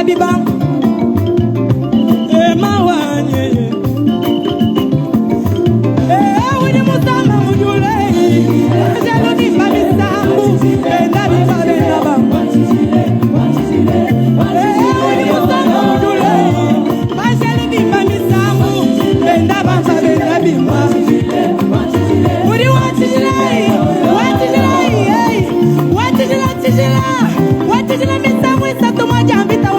wabibang mawanye wini musama mujule jelo di mamisambu ndabi babena bang wini musama mujule jelo di mamisambu ndaba babena bimba wini watijila misambu isato moja ambita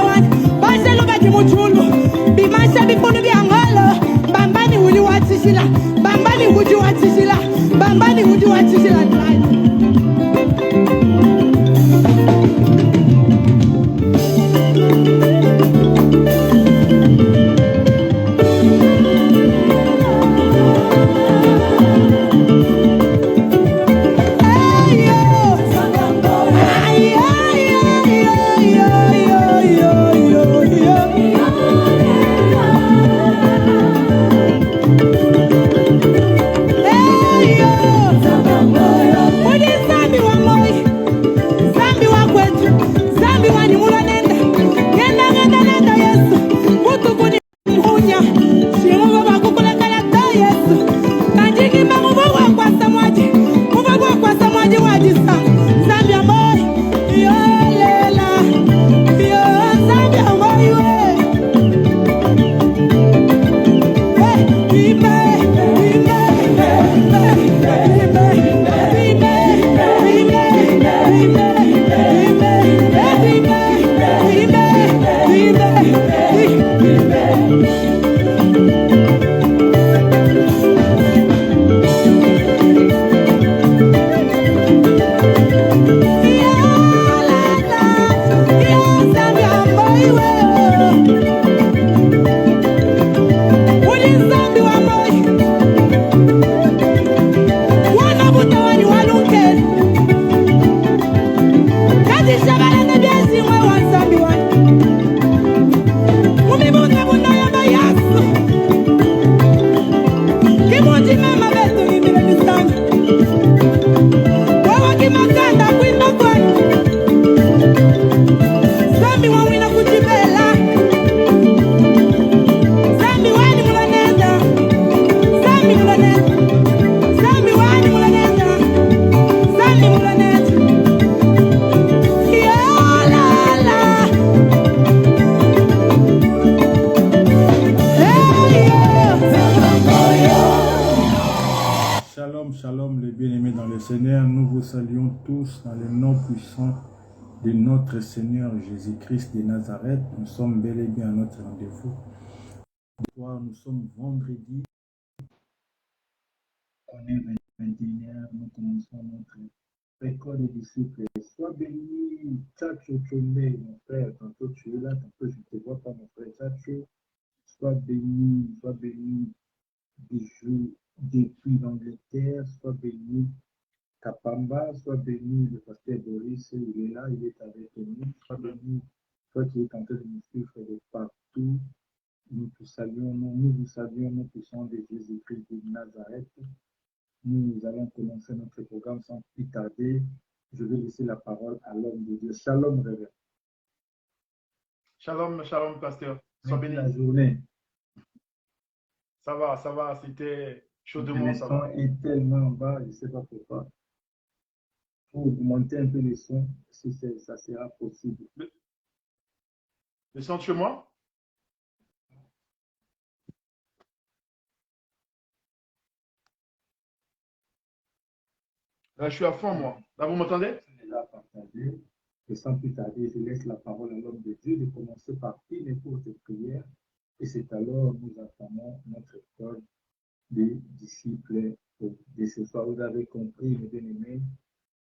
wani bajelo gaji muchulu bimasha bifunu biangala bambani wuli watijila bambani wudi watijila bambani wudi watijila Hey, yo, Shalom, shalom les bien-aimés dans le Seigneur. Nous vous saluons tous dans le nom puissant de notre Seigneur Jésus-Christ de Nazareth. Nous sommes bel et bien à notre rendez-vous. Nous sommes vendredi. On est 21h. Nous commençons notre école des disciples. Sois béni, Tchatcho Chombe, mon frère. Tantôt tu es là, tantôt je ne te vois pas, mon frère Tchatcho. Sois béni, Bijou depuis l'Angleterre. Sois béni. Kapamba, soit béni, le pasteur Boris, il est là, il est avec nous. Soit béni, toi qui es en train de nous suivre de partout. Nous vous saluons, nous puissons de Jésus-Christ de Nazareth. Nous allons commencer notre programme sans plus tarder. Je vais laisser la parole à l'homme de Dieu. Shalom, révérend. Shalom, shalom, pasteur. Sois béni. La journée. Ça va, c'était chaudement. Le son est tellement bas, je ne sais pas pourquoi. Pour augmenter un peu les sons, si ça sera possible. Le son chez moi? Là, je suis à fond, moi. Là, vous m'entendez? Et sans plus tarder, je laisse la parole à l'homme de Dieu de commencer par une courte prière. Et c'est alors nous entamons notre école des disciples de ce soir. Vous avez compris, mes bien-aimés,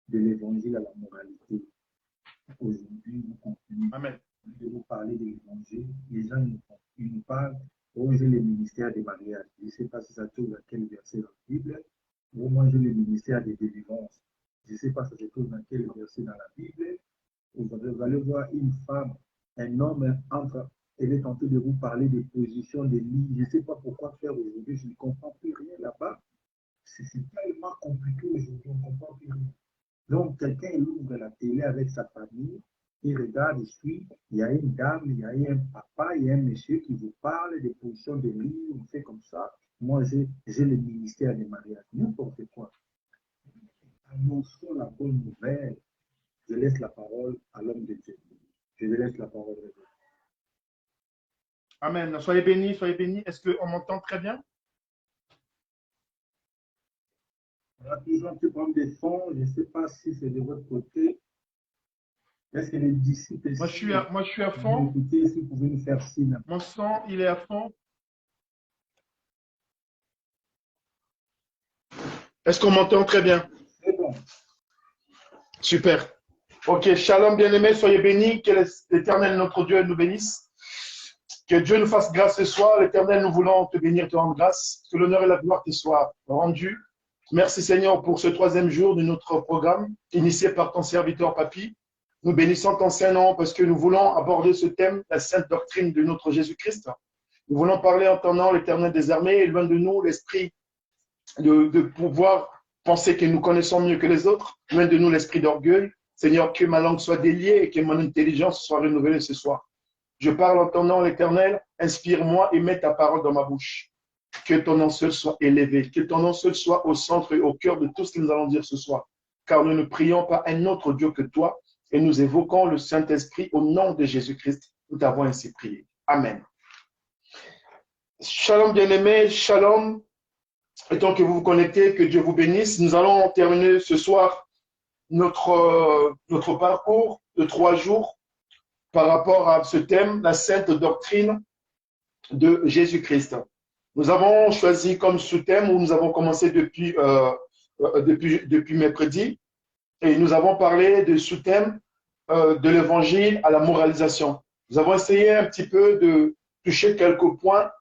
de l'évangile à la moralité. Aujourd'hui, nous continuons de vous parler de l'évangile. Les gens nous parlent, oh, j'ai le ministère des mariages. Je ne sais pas si ça trouve dans quel verset dans la Bible. Oh, moi, j'ai le ministère des délivrances. Je ne sais pas si ça se trouve dans quel verset dans la Bible. Vous allez voir une femme, un homme elle est tentée de vous parler des positions des lits. Je ne sais pas pourquoi faire aujourd'hui, je ne comprends plus rien là-bas. C'est tellement compliqué aujourd'hui, on ne comprend plus rien. Donc, quelqu'un ouvre la télé avec sa famille, il regarde, il suit, il y a une dame, il y a un papa, il y a un monsieur qui vous parle des positions des lits, on fait comme ça. Moi, j'ai le ministère des mariages, n'importe quoi. Annonçons la bonne nouvelle. Je laisse la parole à l'homme de Dieu. Je laisse la parole à Dieu. Amen. Soyez bénis, soyez bénis. Est-ce qu'on m'entend très bien? On a toujours un petit problème de son. Je ne sais pas si c'est de votre côté. Est-ce que les disciples... Moi, je suis à fond. Écoutez, si vous pouvez nous faire signe. Mon son, il est à fond. Est-ce qu'on m'entend très bien? C'est bon. Super. Ok, shalom bien-aimés, soyez bénis. Que l'Éternel, notre Dieu, nous bénisse. Que Dieu nous fasse grâce ce soir. L'Éternel, nous voulons te bénir, te rendre grâce. Que l'honneur et la gloire te soient rendus. Merci Seigneur pour ce 3e jour de notre programme, initié par ton serviteur Papi. Nous bénissons ton Saint-Nom parce que nous voulons aborder ce thème, la sainte doctrine de notre Jésus-Christ. Nous voulons parler en ton nom, l'Éternel des armées, et loin de nous l'esprit de pouvoir penser que nous connaissons mieux que les autres, loin de nous l'esprit d'orgueil. Seigneur, que ma langue soit déliée et que mon intelligence soit renouvelée ce soir. Je parle en ton nom, l'Éternel, inspire-moi et mets ta parole dans ma bouche. Que ton nom seul soit élevé, que ton nom seul soit au centre et au cœur de tout ce que nous allons dire ce soir. Car nous ne prions pas un autre Dieu que toi et nous évoquons le Saint-Esprit au nom de Jésus-Christ. Nous t'avons ainsi prié. Amen. Shalom bien-aimés, shalom. Et tant que vous vous connectez, que Dieu vous bénisse. Nous allons terminer ce soir notre parcours de 3 jours par rapport à ce thème, la sainte doctrine de Jésus-Christ. Nous avons choisi comme sous-thème, où nous avons commencé depuis mercredi, et nous avons parlé de sous-thème de l'évangile à la moralisation. Nous avons essayé un petit peu de toucher quelques points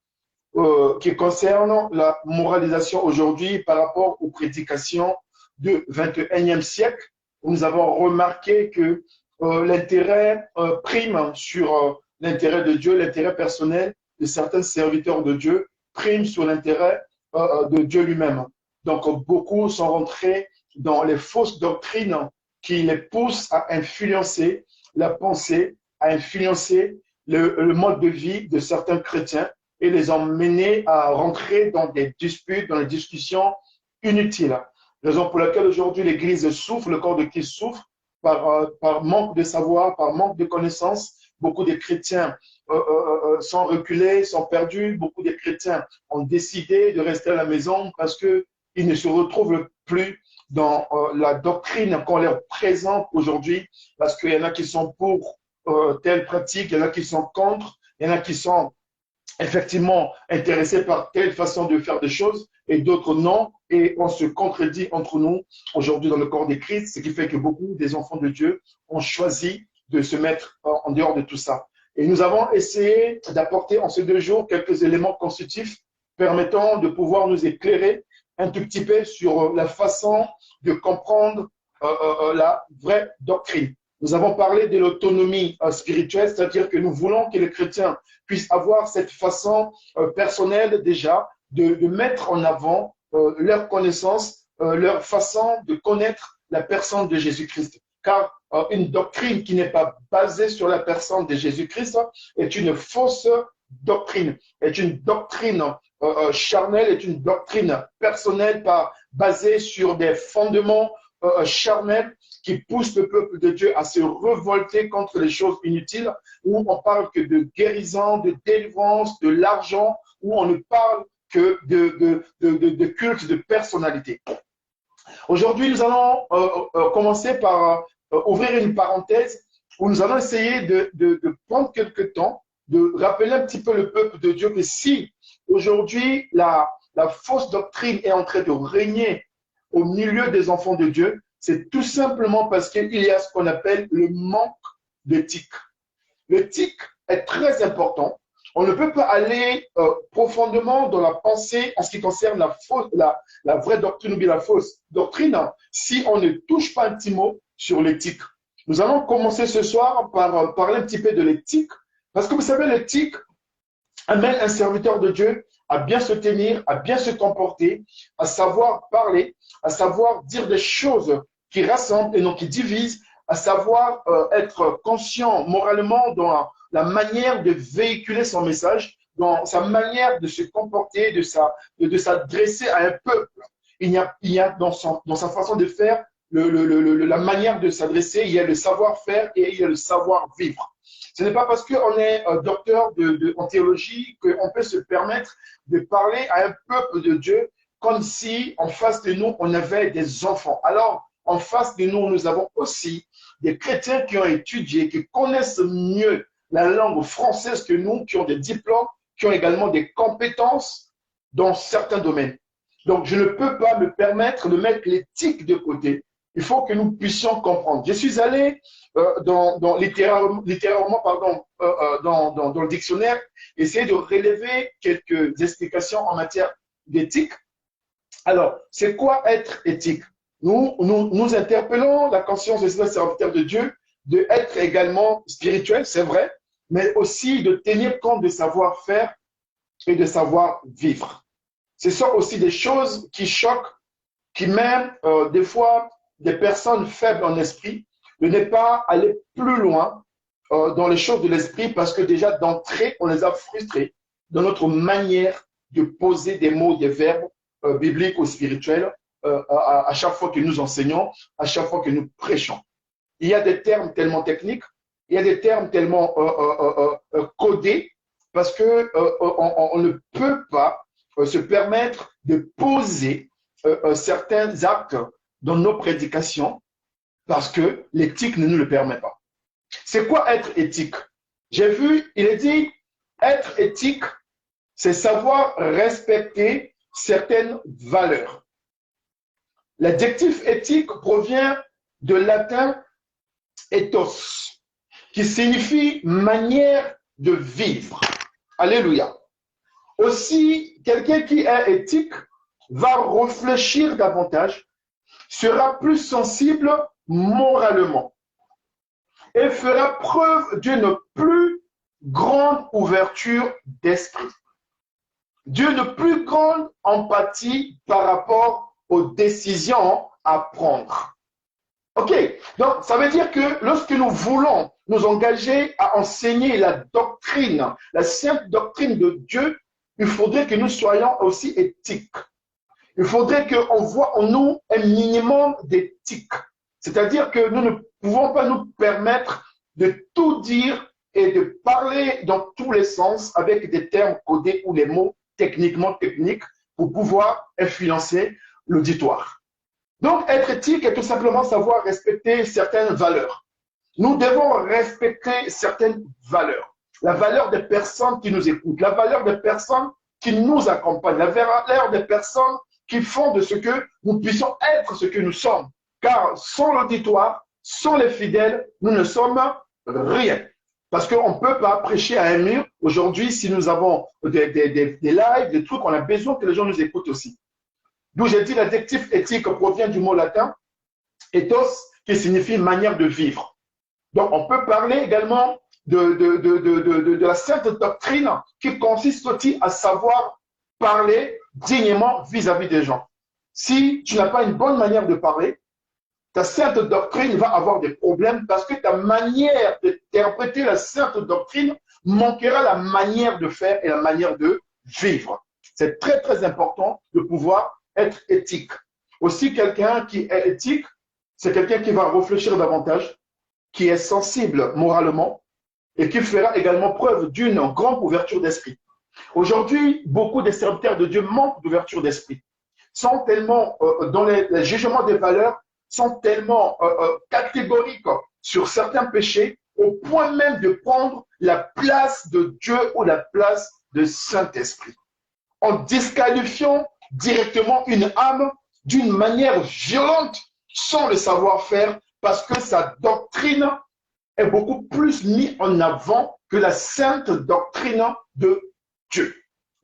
qui concernent la moralisation aujourd'hui par rapport aux prédications du 21e siècle, où nous avons remarqué que l'intérêt prime sur l'intérêt de Dieu, l'intérêt personnel de certains serviteurs de Dieu, prime sur l'intérêt de Dieu lui-même. Donc, beaucoup sont rentrés dans les fausses doctrines qui les poussent à influencer la pensée, à influencer le mode de vie de certains chrétiens et les ont menés à rentrer dans des disputes, dans des discussions inutiles. Raison pour laquelle aujourd'hui l'Église souffre, le corps de Christ souffre par manque de savoir, par manque de connaissances. Beaucoup de chrétiens sont reculés, sont perdus. Beaucoup de chrétiens ont décidé de rester à la maison parce qu'ils ils ne se retrouvent plus dans la doctrine qu'on leur présente aujourd'hui, parce qu'il y en a qui sont pour telle pratique, il y en a qui sont contre, il y en a qui sont effectivement intéressés par telle façon de faire des choses et d'autres non. Et on se contredit entre nous aujourd'hui dans le corps des Christ, ce qui fait que beaucoup des enfants de Dieu ont choisi de se mettre en dehors de tout ça. Et nous avons essayé d'apporter en ces 2 jours quelques éléments constitutifs permettant de pouvoir nous éclairer un tout petit peu sur la façon de comprendre la vraie doctrine. Nous avons parlé de l'autonomie spirituelle, c'est-à-dire que nous voulons que les chrétiens puissent avoir cette façon personnelle déjà de mettre en avant leur connaissance, leur façon de connaître la personne de Jésus-Christ. Car une doctrine qui n'est pas basée sur la personne de Jésus-Christ est une fausse doctrine, est une doctrine charnelle, est une doctrine personnelle basée sur des fondements charnels qui poussent le peuple de Dieu à se révolter contre les choses inutiles, où on parle que de guérison, de délivrance, de l'argent, où on ne parle que de culte de personnalité. Aujourd'hui, nous allons commencer par ouvrir une parenthèse où nous allons essayer de prendre quelques temps, de rappeler un petit peu le peuple de Dieu que si aujourd'hui la fausse doctrine est en train de régner au milieu des enfants de Dieu, c'est tout simplement parce qu'il y a ce qu'on appelle le manque d'éthique. L'éthique est très important. On ne peut pas aller profondément dans la pensée en ce qui concerne la vraie doctrine ou bien la fausse doctrine si on ne touche pas un petit mot sur l'éthique. Nous allons commencer ce soir par parler un petit peu de l'éthique, parce que vous savez, l'éthique amène un serviteur de Dieu à bien se tenir, à bien se comporter, à savoir parler, à savoir dire des choses qui rassemblent et non qui divisent, à savoir être conscient moralement dans la manière de véhiculer son message, dans sa manière de se comporter, de s'adresser à un peuple. Il y a dans sa façon de faire, la manière de s'adresser, il y a le savoir-faire et il y a le savoir-vivre. Ce n'est pas parce qu'on est docteur en théologie qu'on peut se permettre de parler à un peuple de Dieu comme si en face de nous, on avait des enfants. Alors, en face de nous, nous avons aussi des chrétiens qui ont étudié, qui connaissent mieux la langue française que nous, qui ont des diplômes, qui ont également des compétences dans certains domaines. Donc, je ne peux pas me permettre de mettre l'éthique de côté. Il faut que nous puissions comprendre. Je suis allé littéralement, dans le dictionnaire, essayer de relever quelques explications en matière d'éthique. Alors, c'est quoi être éthique? Nous interpellons la conscience de ce serviteur de Dieu d'être également spirituel, c'est vrai, mais aussi de tenir compte de savoir-faire et de savoir-vivre. Ce sont aussi des choses qui choquent, qui même des fois des personnes faibles en esprit, de ne pas aller plus loin dans les choses de l'esprit parce que déjà d'entrée, on les a frustrés dans notre manière de poser des mots, des verbes bibliques ou spirituels à chaque fois que nous enseignons, à chaque fois que nous prêchons. Il y a des termes tellement techniques, il y a des termes tellement codés parce que on ne peut pas se permettre de poser certains actes dans nos prédications parce que l'éthique ne nous le permet pas. C'est quoi être éthique? J'ai vu, il est dit, être éthique, c'est savoir respecter certaines valeurs. L'adjectif éthique provient de latin ethos, qui signifie manière de vivre. Alléluia. Aussi, quelqu'un qui est éthique va réfléchir davantage, sera plus sensible moralement et fera preuve d'une plus grande ouverture d'esprit, d'une plus grande empathie par rapport aux décisions à prendre. Ok, donc ça veut dire que lorsque nous voulons nous engager à enseigner la doctrine, la sainte doctrine de Dieu, il faudrait que nous soyons aussi éthiques. Il faudrait qu'on voit en nous un minimum d'éthique. C'est-à-dire que nous ne pouvons pas nous permettre de tout dire et de parler dans tous les sens avec des termes codés ou des mots techniquement techniques pour pouvoir influencer l'auditoire. Donc, être éthique est tout simplement savoir respecter certaines valeurs. Nous devons respecter certaines valeurs. La valeur des personnes qui nous écoutent, la valeur des personnes qui nous accompagnent, la valeur des personnes qui font de ce que nous puissions être ce que nous sommes. Car sans l'auditoire, sans les fidèles, nous ne sommes rien. Parce qu'on ne peut pas prêcher à un mur. Aujourd'hui, si nous avons des lives, des trucs, on a besoin que les gens nous écoutent aussi. D'où j'ai dit l'adjectif éthique provient du mot latin ethos, qui signifie manière de vivre. Donc, on peut parler également de la sainte doctrine qui consiste aussi à savoir parler dignement vis-à-vis des gens. Si tu n'as pas une bonne manière de parler, ta sainte doctrine va avoir des problèmes parce que ta manière d'interpréter la sainte doctrine manquera la manière de faire et la manière de vivre. C'est très, très important de pouvoir être éthique. Aussi, quelqu'un qui est éthique, c'est quelqu'un qui va réfléchir davantage, qui est sensible moralement et qui fera également preuve d'une grande ouverture d'esprit. Aujourd'hui, beaucoup des serviteurs de Dieu manquent d'ouverture d'esprit, sont tellement dans les jugements des valeurs, sont tellement catégoriques sur certains péchés au point même de prendre la place de Dieu ou la place de Saint-Esprit, en disqualifiant directement une âme d'une manière violente sans le savoir-faire parce que sa doctrine est beaucoup plus mise en avant que la sainte doctrine de Dieu.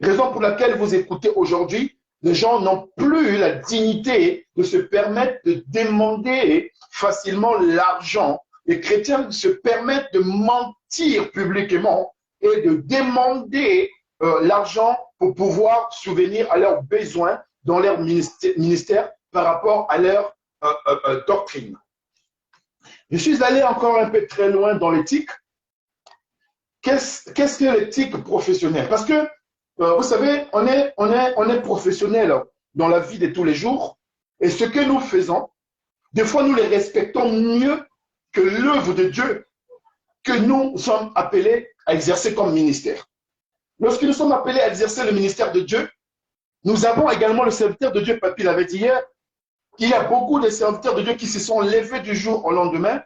Raison pour laquelle vous écoutez aujourd'hui, les gens n'ont plus la dignité de se permettre de demander facilement l'argent. Les chrétiens se permettent de mentir publiquement et de demander l'argent pour pouvoir subvenir à leurs besoins dans leur ministère par rapport à leur doctrine. Je suis allé encore un peu très loin dans l'éthique. Qu'est-ce que l'éthique professionnelle? Parce que, vous savez, on est professionnel dans la vie de tous les jours. Et ce que nous faisons, des fois, nous les respectons mieux que l'œuvre de Dieu que nous sommes appelés à exercer comme ministère. Lorsque nous sommes appelés à exercer le ministère de Dieu, nous avons également le serviteur de Dieu, Papy l'avait dit hier, qu'il y a beaucoup de serviteurs de Dieu qui se sont levés du jour au lendemain,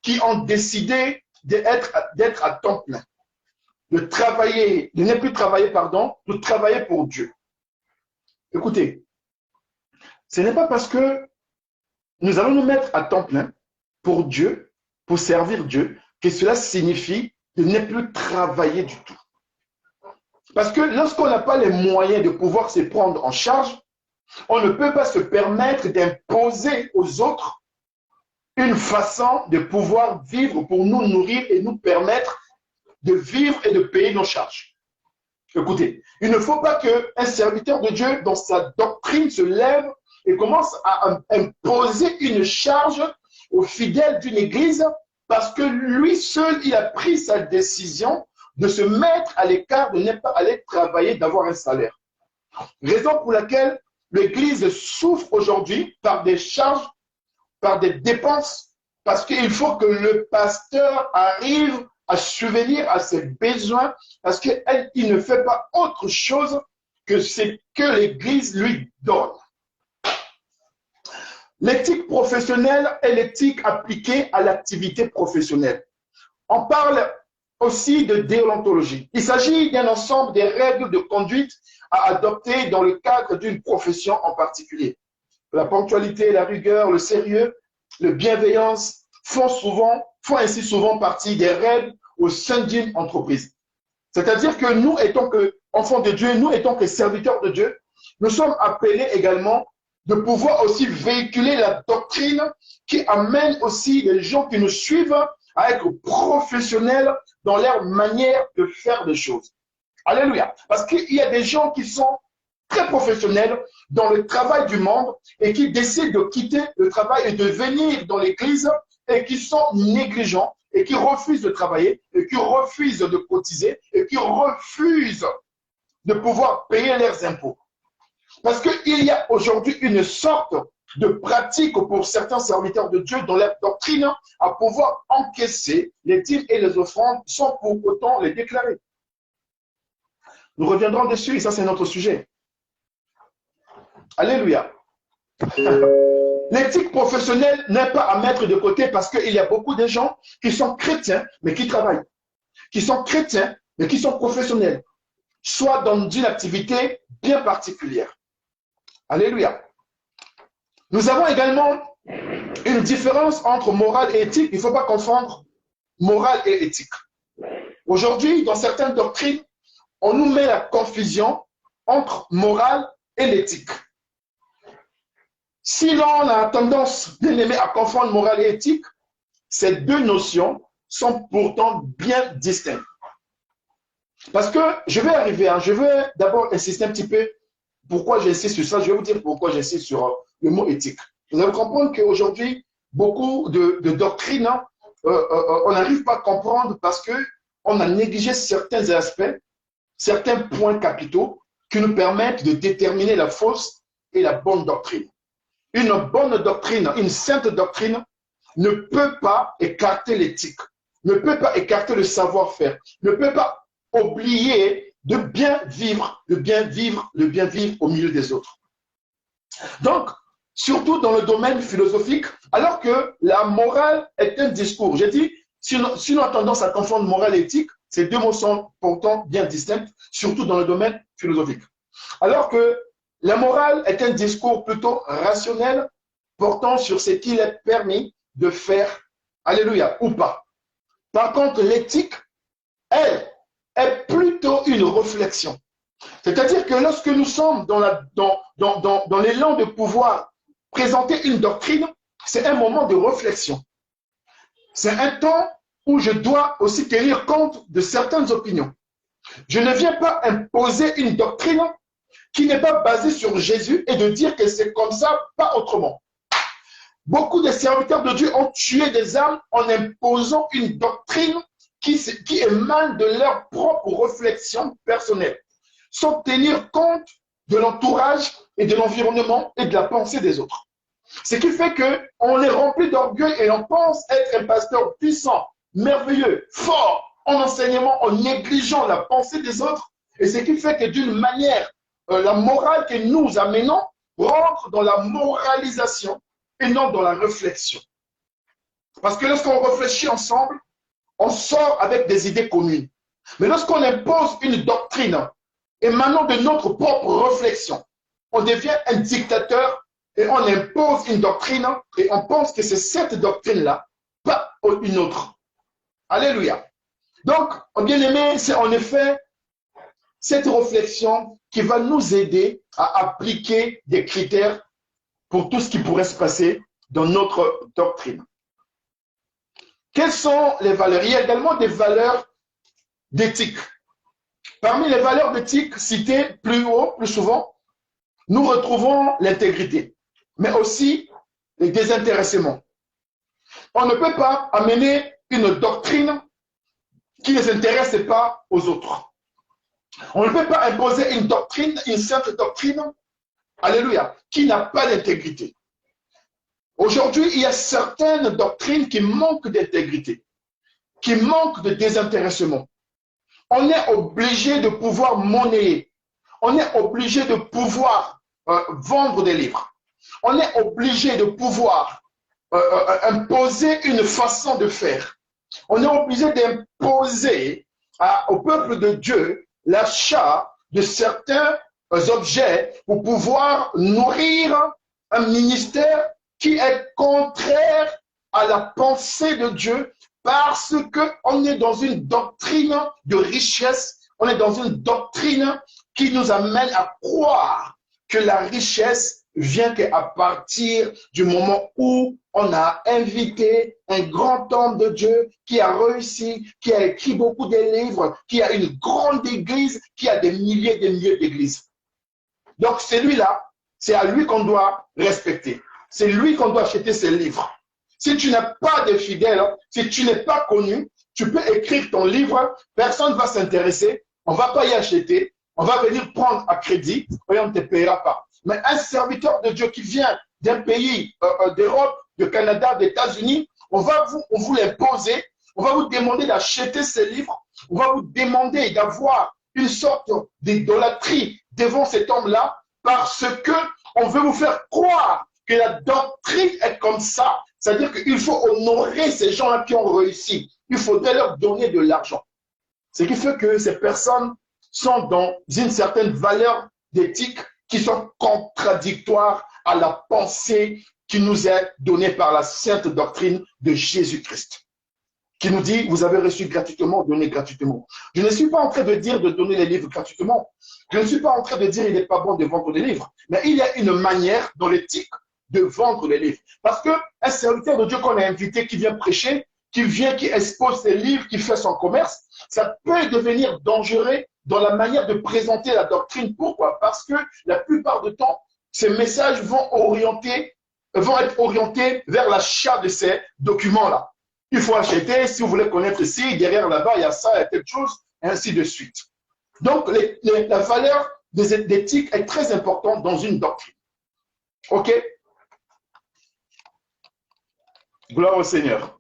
qui ont décidé d'être à temps plein, de ne plus travailler, pardon, de travailler pour Dieu. Écoutez, ce n'est pas parce que nous allons nous mettre à temps plein pour Dieu, pour servir Dieu, que cela signifie de ne plus travailler du tout. Parce que lorsqu'on n'a pas les moyens de pouvoir se prendre en charge, on ne peut pas se permettre d'imposer aux autres une façon de pouvoir vivre pour nous nourrir et nous permettre de vivre et de payer nos charges. Écoutez, il ne faut pas qu'un serviteur de Dieu, dans sa doctrine, se lève et commence à imposer une charge aux fidèles d'une église parce que lui seul, il a pris sa décision de se mettre à l'écart, de ne pas aller travailler, d'avoir un salaire. Raison pour laquelle l'Église souffre aujourd'hui par des charges, par des dépenses, parce qu'il faut que le pasteur arrive à subvenir à ses besoins, parce qu'il ne fait pas autre chose que ce que l'Église lui donne. L'éthique professionnelle est l'éthique appliquée à l'activité professionnelle. On parle aussi de déontologie. Il s'agit d'un ensemble des règles de conduite à adopter dans le cadre d'une profession en particulier. La ponctualité, la rigueur, le sérieux, la bienveillance font ainsi souvent partie des règles au sein d'une entreprise. C'est-à-dire que nous, étant qu'enfants de Dieu, nous, étant que serviteurs de Dieu, nous sommes appelés également de pouvoir aussi véhiculer la doctrine qui amène aussi les gens qui nous suivent à être professionnels dans leur manière de faire des choses. Alléluia. Parce qu'il y a des gens qui sont très professionnels dans le travail du monde et qui décident de quitter le travail et de venir dans l'église et qui sont négligents et qui refusent de travailler et qui refusent de cotiser et qui refusent de pouvoir payer leurs impôts. Parce qu'il y a aujourd'hui une sorte de pratique pour certains serviteurs de Dieu dans leur doctrine à pouvoir encaisser les dîmes et les offrandes sans pour autant les déclarer. Nous reviendrons dessus et ça c'est notre sujet. Alléluia. L'éthique professionnelle n'est pas à mettre de côté parce qu'il y a beaucoup de gens qui sont chrétiens, mais qui travaillent. Qui sont chrétiens, mais qui sont professionnels. Soit dans une activité bien particulière. Alléluia. Nous avons également une différence entre morale et éthique. Il ne faut pas confondre morale et éthique. Aujourd'hui, dans certaines doctrines, on nous met la confusion entre morale et l'éthique. Si l'on a tendance, bien aimé, à confondre morale et éthique, ces deux notions sont pourtant bien distinctes. Parce que je vais arriver, je vais d'abord insister un petit peu pourquoi j'insiste sur ça. Je vais vous dire pourquoi j'insiste sur le mot éthique. Vous allez comprendre qu'aujourd'hui, beaucoup de doctrines, on n'arrive pas à comprendre parce qu'on a négligé certains aspects, certains points capitaux qui nous permettent de déterminer la fausse et la bonne doctrine. Une bonne doctrine, une sainte doctrine ne peut pas écarter l'éthique, ne peut pas écarter le savoir-faire, ne peut pas oublier de bien vivre, le bien vivre au milieu des autres. Donc, surtout dans le domaine philosophique, alors que la morale est un discours. J'ai dit, si on a tendance à confondre morale et éthique, ces deux mots sont pourtant bien distincts, surtout dans le domaine philosophique. Alors que la morale est un discours plutôt rationnel, portant sur ce qu'il est permis de faire, alléluia, ou pas. Par contre, l'éthique, elle, est plutôt une réflexion. C'est-à-dire que lorsque nous sommes dans l'élan de pouvoir présenter une doctrine, c'est un moment de réflexion. C'est un temps où je dois aussi tenir compte de certaines opinions. Je ne viens pas imposer une doctrine qui n'est pas basée sur Jésus et de dire que c'est comme ça, pas autrement. Beaucoup de serviteurs de Dieu ont tué des âmes en imposant une doctrine qui émane de leur propre réflexion personnelle, sans tenir compte de l'entourage et de l'environnement et de la pensée des autres. Ce qui fait qu'on est rempli d'orgueil et on pense être un pasteur puissant, merveilleux, fort en enseignement, en négligeant la pensée des autres. Et ce qui fait que d'une manière, la morale que nous amenons rentre dans la moralisation et non dans la réflexion. Parce que lorsqu'on réfléchit ensemble, on sort avec des idées communes. Mais lorsqu'on impose une doctrine émanant de notre propre réflexion, on devient un dictateur et on impose une doctrine et on pense que c'est cette doctrine-là, pas une autre. Alléluia. Donc, bien aimé, c'est en effet cette réflexion qui va nous aider à appliquer des critères pour tout ce qui pourrait se passer dans notre doctrine. Quelles sont les valeurs? Il y a également des valeurs d'éthique. Parmi les valeurs d'éthique citées plus haut, plus souvent, nous retrouvons l'intégrité, mais aussi le désintéressement. On ne peut pas amener une doctrine qui ne s'intéresse pas aux autres. On ne peut pas imposer une doctrine, une sainte doctrine, alléluia, qui n'a pas d'intégrité. Aujourd'hui, il y a certaines doctrines qui manquent d'intégrité, qui manquent de désintéressement. On est obligé de pouvoir monnayer. On est obligé de pouvoir vendre des livres. On est obligé de pouvoir imposer une façon de faire. On est obligé d'imposer au peuple de Dieu l'achat de certains objets pour pouvoir nourrir un ministère qui est contraire à la pensée de Dieu parce qu'on est dans une doctrine de richesse, on est dans une doctrine qui nous amène à croire que la richesse vient qu'à partir du moment où on a invité un grand homme de Dieu qui a réussi, qui a écrit beaucoup de livres, qui a une grande église, qui a des milliers d'églises. Donc celui-là, c'est à lui qu'on doit respecter. C'est lui qu'on doit acheter ses livres. Si tu n'as pas de fidèles, si tu n'es pas connu, tu peux écrire ton livre, personne ne va s'intéresser, on ne va pas y acheter, on va venir prendre à crédit et on ne te paiera pas. Mais un serviteur de Dieu qui vient d'un pays d'Europe, de Canada, des États-Unis, on va vous l'imposer, on va vous demander d'acheter ces livres, on va vous demander d'avoir une sorte d'idolâtrie devant cet homme-là parce que on veut vous faire croire que la doctrine est comme ça, c'est-à-dire qu'il faut honorer ces gens-là qui ont réussi. Il faudrait leur donner de l'argent. Ce qui fait que ces personnes sont dans une certaine valeur d'éthique qui sont contradictoires à la pensée qui nous est donnée par la sainte doctrine de Jésus-Christ, qui nous dit, vous avez reçu gratuitement, donnez gratuitement. Je ne suis pas en train de dire de donner les livres gratuitement. Je ne suis pas en train de dire qu'il n'est pas bon de vendre des livres. Mais il y a une manière dans l'éthique de vendre les livres. Parce qu'un serviteur de Dieu qu'on a invité, qui vient prêcher, qui vient, qui expose ses livres, qui fait son commerce, ça peut devenir dangereux dans la manière de présenter la doctrine. Pourquoi? Parce que la plupart du temps, ces messages vont être orientés vers l'achat de ces documents-là. Il faut acheter, si vous voulez connaître ici, derrière là-bas, il y a ça, il y a quelque chose, et ainsi de suite. Donc, la valeur d'éthique est très importante dans une doctrine. OK? Gloire au Seigneur.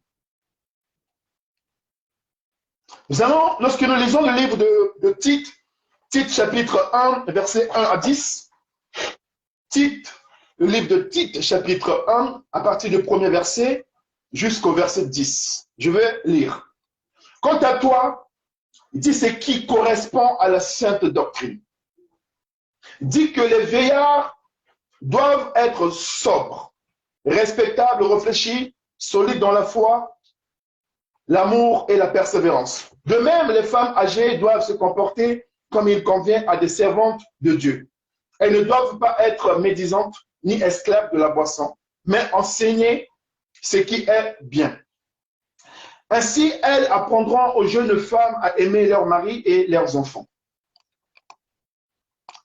Nous allons, lorsque nous lisons le livre de Tite, Tite chapitre 1, versets 1 à 10, Tite, le livre de Tite chapitre 1, à partir du premier verset jusqu'au verset 10. Je vais lire. Quant à toi, dis ce qui correspond à la sainte doctrine. Dis que les veillards doivent être sobres, respectables, réfléchis, solides dans la foi, l'amour et la persévérance. De même, les femmes âgées doivent se comporter comme il convient à des servantes de Dieu. Elles ne doivent pas être médisantes ni esclaves de la boisson, mais enseigner ce qui est bien. Ainsi, elles apprendront aux jeunes femmes à aimer leurs maris et leurs enfants,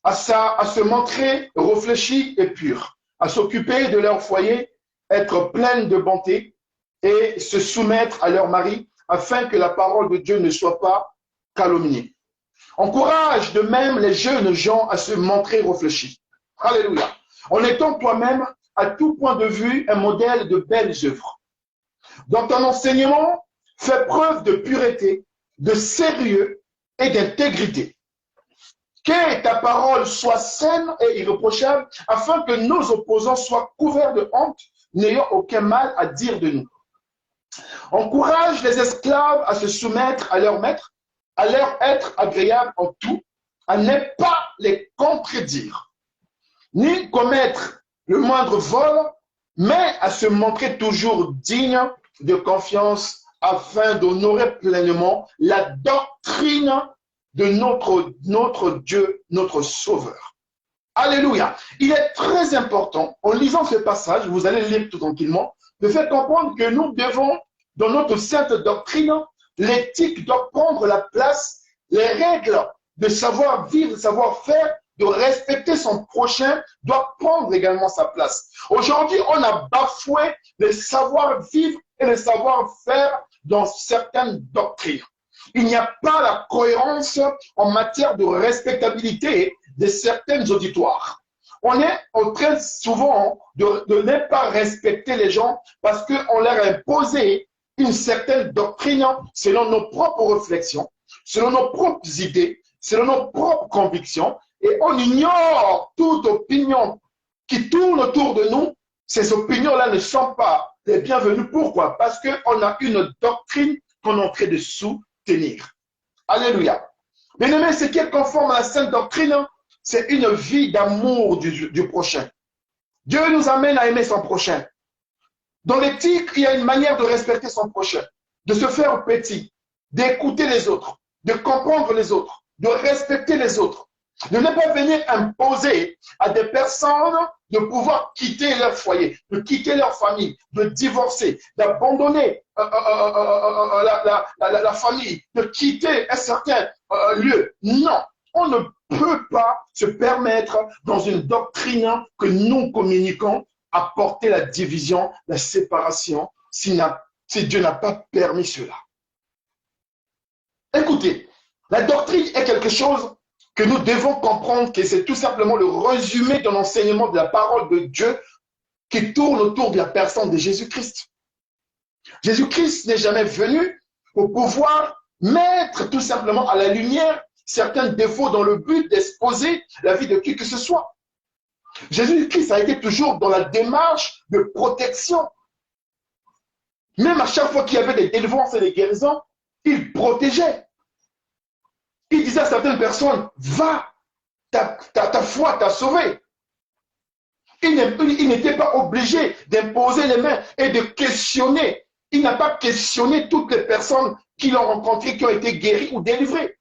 à se montrer réfléchies et pures, à s'occuper de leur foyer, être pleines de bonté et se soumettre à leur mari afin que la parole de Dieu ne soit pas calomniée. Encourage de même les jeunes gens à se montrer réfléchis. Alléluia. En étant toi-même, à tout point de vue, un modèle de belles œuvres. Dans ton enseignement, fais preuve de pureté, de sérieux et d'intégrité. Que ta parole soit saine et irréprochable, afin que nos opposants soient couverts de honte, n'ayant aucun mal à dire de nous. Encourage les esclaves à se soumettre à leur maître, à leur être agréable en tout, à ne pas les contredire, ni commettre le moindre vol, mais à se montrer toujours digne de confiance afin d'honorer pleinement la doctrine de notre Dieu, notre Sauveur. Alléluia. Il est très important, en lisant ce passage, vous allez lire tout tranquillement, de faire comprendre que nous devons, dans notre sainte doctrine, l'éthique doit prendre la place, les règles de savoir vivre, de savoir faire, de respecter son prochain doit prendre également sa place. Aujourd'hui, on a bafoué le savoir-vivre et le savoir-faire dans certaines doctrines. Il n'y a pas la cohérence en matière de respectabilité de certaines auditoires. On est en train souvent de ne pas respecter les gens parce qu'on leur a imposé une certaine doctrine selon nos propres réflexions, selon nos propres idées, selon nos propres convictions, et on ignore toute opinion qui tourne autour de nous. Ces opinions-là ne sont pas les bienvenues. Pourquoi? Parce qu'on a une doctrine qu'on est en train de soutenir. Alléluia. Bien-aimé, ce qui est conforme à la sainte doctrine, c'est une vie d'amour du prochain. Dieu nous amène à aimer son prochain. Dans l'éthique, il y a une manière de respecter son prochain, de se faire petit, d'écouter les autres, de comprendre les autres, de respecter les autres, de ne pas venir imposer à des personnes de pouvoir quitter leur foyer, de quitter leur famille, de divorcer, d'abandonner la famille, de quitter un certain lieu. Non, on ne peut pas se permettre dans une doctrine que nous communiquons à porter la division, la séparation, si Dieu n'a pas permis cela. Écoutez, la doctrine est quelque chose que nous devons comprendre que c'est tout simplement le résumé de l'enseignement de la parole de Dieu qui tourne autour de la personne de Jésus-Christ. Jésus-Christ n'est jamais venu pour pouvoir mettre tout simplement à la lumière certains défauts dans le but d'exposer la vie de qui que ce soit. Jésus-Christ a été toujours dans la démarche de protection. Même à chaque fois qu'il y avait des délivrances et des guérisons, il protégeait. Il disait à certaines personnes, va, ta foi t'a sauvé. Il n'était pas obligé d'imposer les mains et de questionner. Il n'a pas questionné toutes les personnes qui l'ont rencontré, qui ont été guéries ou délivrées.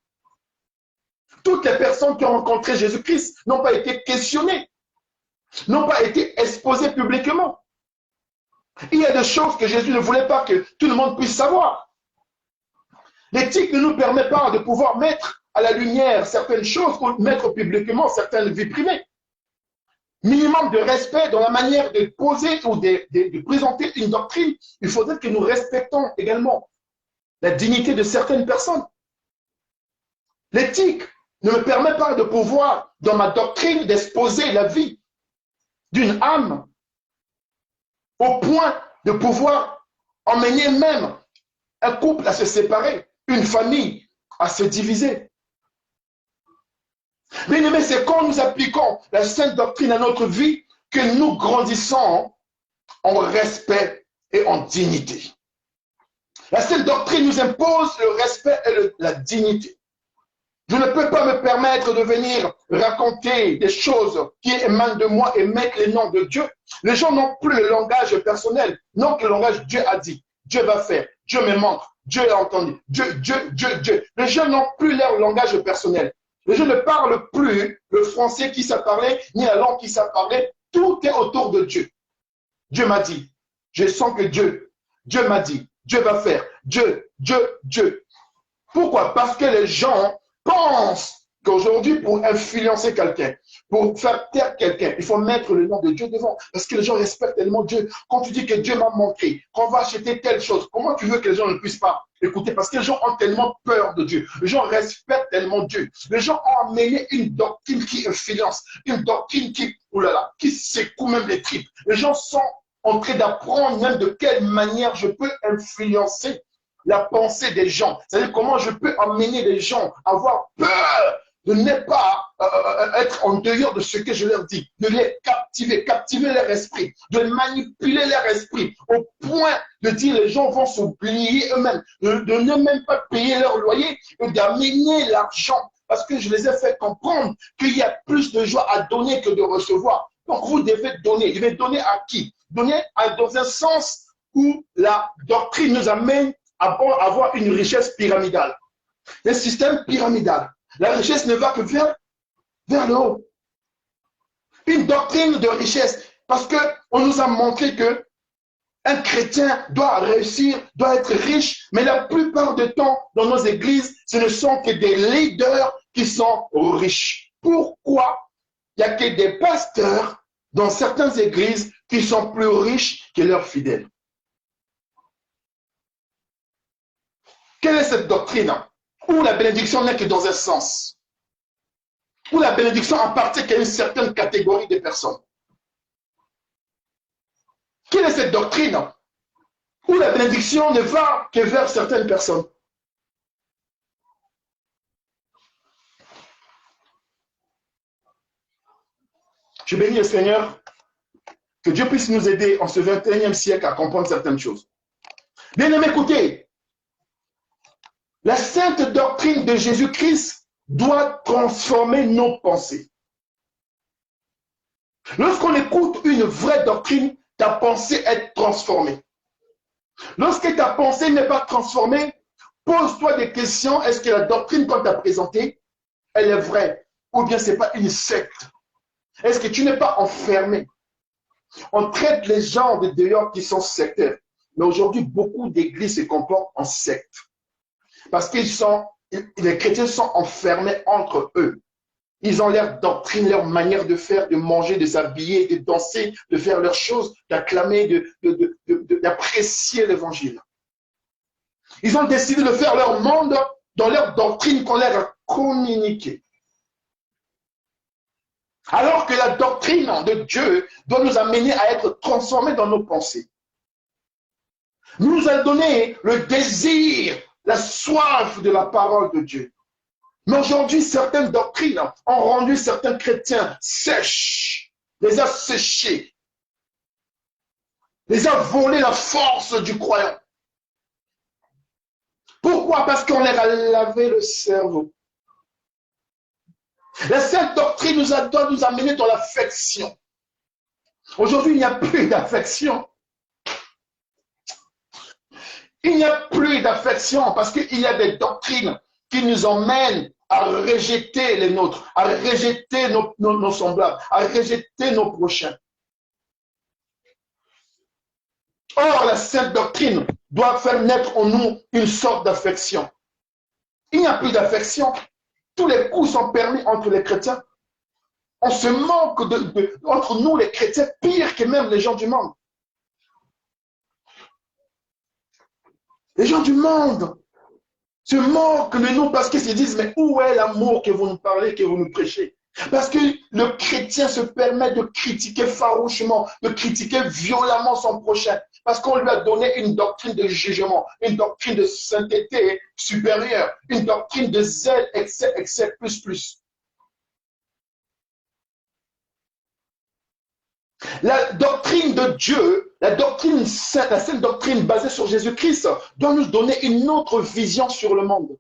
Toutes les personnes qui ont rencontré Jésus-Christ n'ont pas été questionnées, n'ont pas été exposées publiquement. Il y a des choses que Jésus ne voulait pas que tout le monde puisse savoir. L'éthique ne nous permet pas de pouvoir mettre à la lumière certaines choses ou mettre publiquement certaines vies privées. Minimum de respect dans la manière de poser ou de présenter une doctrine, il faudrait que nous respectons également la dignité de certaines personnes. L'éthique ne me permet pas de pouvoir, dans ma doctrine, d'exposer la vie d'une âme au point de pouvoir emmener même un couple à se séparer, une famille à se diviser. Mais c'est quand nous appliquons la sainte doctrine à notre vie que nous grandissons en respect et en dignité. La sainte doctrine nous impose le respect et la dignité. Je ne peux pas me permettre de venir raconter des choses qui émanent de moi et mettre les noms de Dieu. Les gens n'ont plus le langage personnel, non que le langage Dieu a dit, Dieu va faire, Dieu me montre, Dieu a entendu, Dieu. Les gens n'ont plus leur langage personnel. Les gens ne parlent plus le français qui s'est parlé, ni la langue qui s'est parlé. Tout est autour de Dieu. Dieu m'a dit. Je sens que Dieu m'a dit. Dieu va faire. Dieu. Pourquoi? Parce que les gens pensent qu'aujourd'hui, pour influencer quelqu'un, pour faire taire quelqu'un, il faut mettre le nom de Dieu devant. Parce que les gens respectent tellement Dieu. Quand tu dis que Dieu m'a montré, qu'on va acheter telle chose, comment tu veux que les gens ne puissent pas écouter? Parce que les gens ont tellement peur de Dieu. Les gens respectent tellement Dieu. Les gens ont amené une doctrine qui influence, une doctrine qui secoue même les tripes. Les gens sont en train d'apprendre même de quelle manière je peux influencer la pensée des gens. C'est-à-dire comment je peux amener les gens à avoir peur de ne pas être en dehors de ce que je leur dis, de les captiver leur esprit, de manipuler leur esprit, au point de dire les gens vont s'oublier eux-mêmes, de ne même pas payer leur loyer et d'amener l'argent. Parce que je les ai fait comprendre qu'il y a plus de joie à donner que de recevoir. Donc vous devez donner. Vous devez donner à qui? Donner dans un sens où la doctrine nous amène à avoir une richesse pyramidale. Un système pyramidal. La richesse ne va que vers le haut. Une doctrine de richesse. Parce qu'on nous a montré que un chrétien doit réussir, doit être riche, mais la plupart du temps, dans nos églises, ce ne sont que des leaders qui sont riches. Pourquoi? Il n'y a que des pasteurs dans certaines églises qui sont plus riches que leurs fidèles. Quelle est cette doctrine où la bénédiction n'est que dans un sens? Où la bénédiction appartient qu'à une certaine catégorie de personnes? Quelle est cette doctrine où la bénédiction ne va que vers certaines personnes? Je bénis le Seigneur, que Dieu puisse nous aider en ce 21e siècle à comprendre certaines choses. Bien-aimés, écoutez, la sainte doctrine de Jésus-Christ doit transformer nos pensées. Lorsqu'on écoute une vraie doctrine, ta pensée est transformée. Lorsque ta pensée n'est pas transformée, pose-toi des questions. Est-ce que la doctrine qu'on t'a présentée, elle est vraie? Ou bien ce n'est pas une secte? Est-ce que tu n'es pas enfermé? On traite les gens de dehors qui sont sectaires. Mais aujourd'hui, beaucoup d'églises se comportent en secte. Parce que les chrétiens sont enfermés entre eux. Ils ont leur doctrine, leur manière de faire, de manger, de s'habiller, de danser, de faire leurs choses, d'acclamer, d'apprécier l'évangile. Ils ont décidé de faire leur monde dans leur doctrine qu'on leur a communiquée. Alors que la doctrine de Dieu doit nous amener à être transformés dans nos pensées. Nous a donné le désir, la soif de la parole de Dieu. Mais aujourd'hui, certaines doctrines ont rendu certains chrétiens sèches. les a séchés, les a volé la force du croyant. Pourquoi? Parce qu'on leur a lavé le cerveau. La sainte doctrine doit nous amener dans l'affection. Aujourd'hui, il n'y a plus d'affection. Il n'y a plus d'affection parce qu'il y a des doctrines qui nous emmènent à rejeter les nôtres, à rejeter nos semblables, à rejeter nos prochains. Or, la sainte doctrine doit faire naître en nous une sorte d'affection. Il n'y a plus d'affection. Tous les coups sont permis entre les chrétiens. On se moque entre nous, les chrétiens, pire que même les gens du monde. Les gens du monde se moquent de nous parce qu'ils se disent, mais où est l'amour que vous nous parlez, que vous nous prêchez? Parce que le chrétien se permet de critiquer farouchement, de critiquer violemment son prochain. Parce qu'on lui a donné une doctrine de jugement, une doctrine de sainteté supérieure, une doctrine de zèle, excès, plus. La doctrine de Dieu, la doctrine sainte, la sainte doctrine basée sur Jésus-Christ doit nous donner une autre vision sur le monde.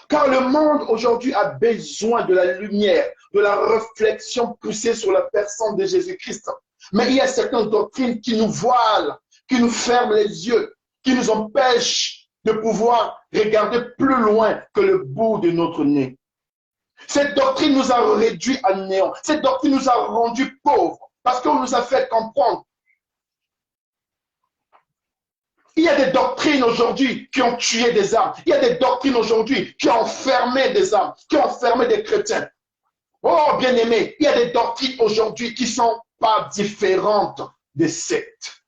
Car le monde aujourd'hui a besoin de la lumière, de la réflexion poussée sur la personne de Jésus-Christ. Mais il y a certaines doctrines qui nous voilent, qui nous ferment les yeux, qui nous empêchent de pouvoir regarder plus loin que le bout de notre nez. Cette doctrine nous a réduits à néant. Cette doctrine nous a rendus pauvres parce qu'on nous a fait comprendre. Il y a des doctrines aujourd'hui qui ont tué des âmes. Il y a des doctrines aujourd'hui qui ont enfermé des âmes, qui ont enfermé des chrétiens. Oh, bien-aimés, il y a des doctrines aujourd'hui qui ne sont pas différentes des sectes.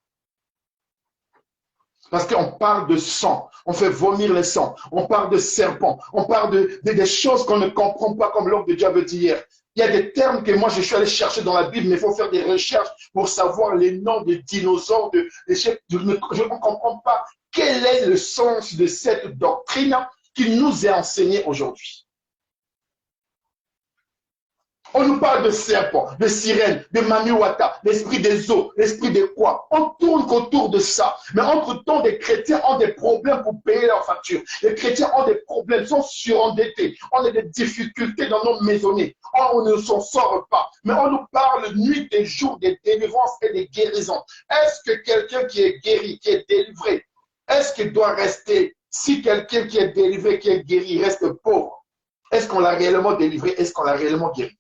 Parce qu'on parle de sang, on fait vomir le sang, on parle de serpents, on parle des choses qu'on ne comprend pas comme l'homme de Dieu avait dit hier. Il y a des termes que moi je suis allé chercher dans la Bible, mais il faut faire des recherches pour savoir les noms de dinosaures, je ne comprends pas quel est le sens de cette doctrine qui nous est enseignée aujourd'hui. On nous parle de serpents, de sirènes, de mamiwata, l'esprit des eaux, l'esprit de quoi? On tourne qu'autour de ça. Mais entre-temps, les chrétiens ont des problèmes pour payer leurs factures. Les chrétiens ont des problèmes, sont surendettés. On a des difficultés dans nos maisonnées. On ne s'en sort pas. Mais on nous parle nuit et jour des délivrances et des guérisons. Est-ce que quelqu'un qui est guéri, qui est délivré, est-ce qu'il doit rester, si quelqu'un qui est délivré, qui est guéri, reste pauvre, est-ce qu'on l'a réellement délivré? Est-ce qu'on l'a réellement guéri?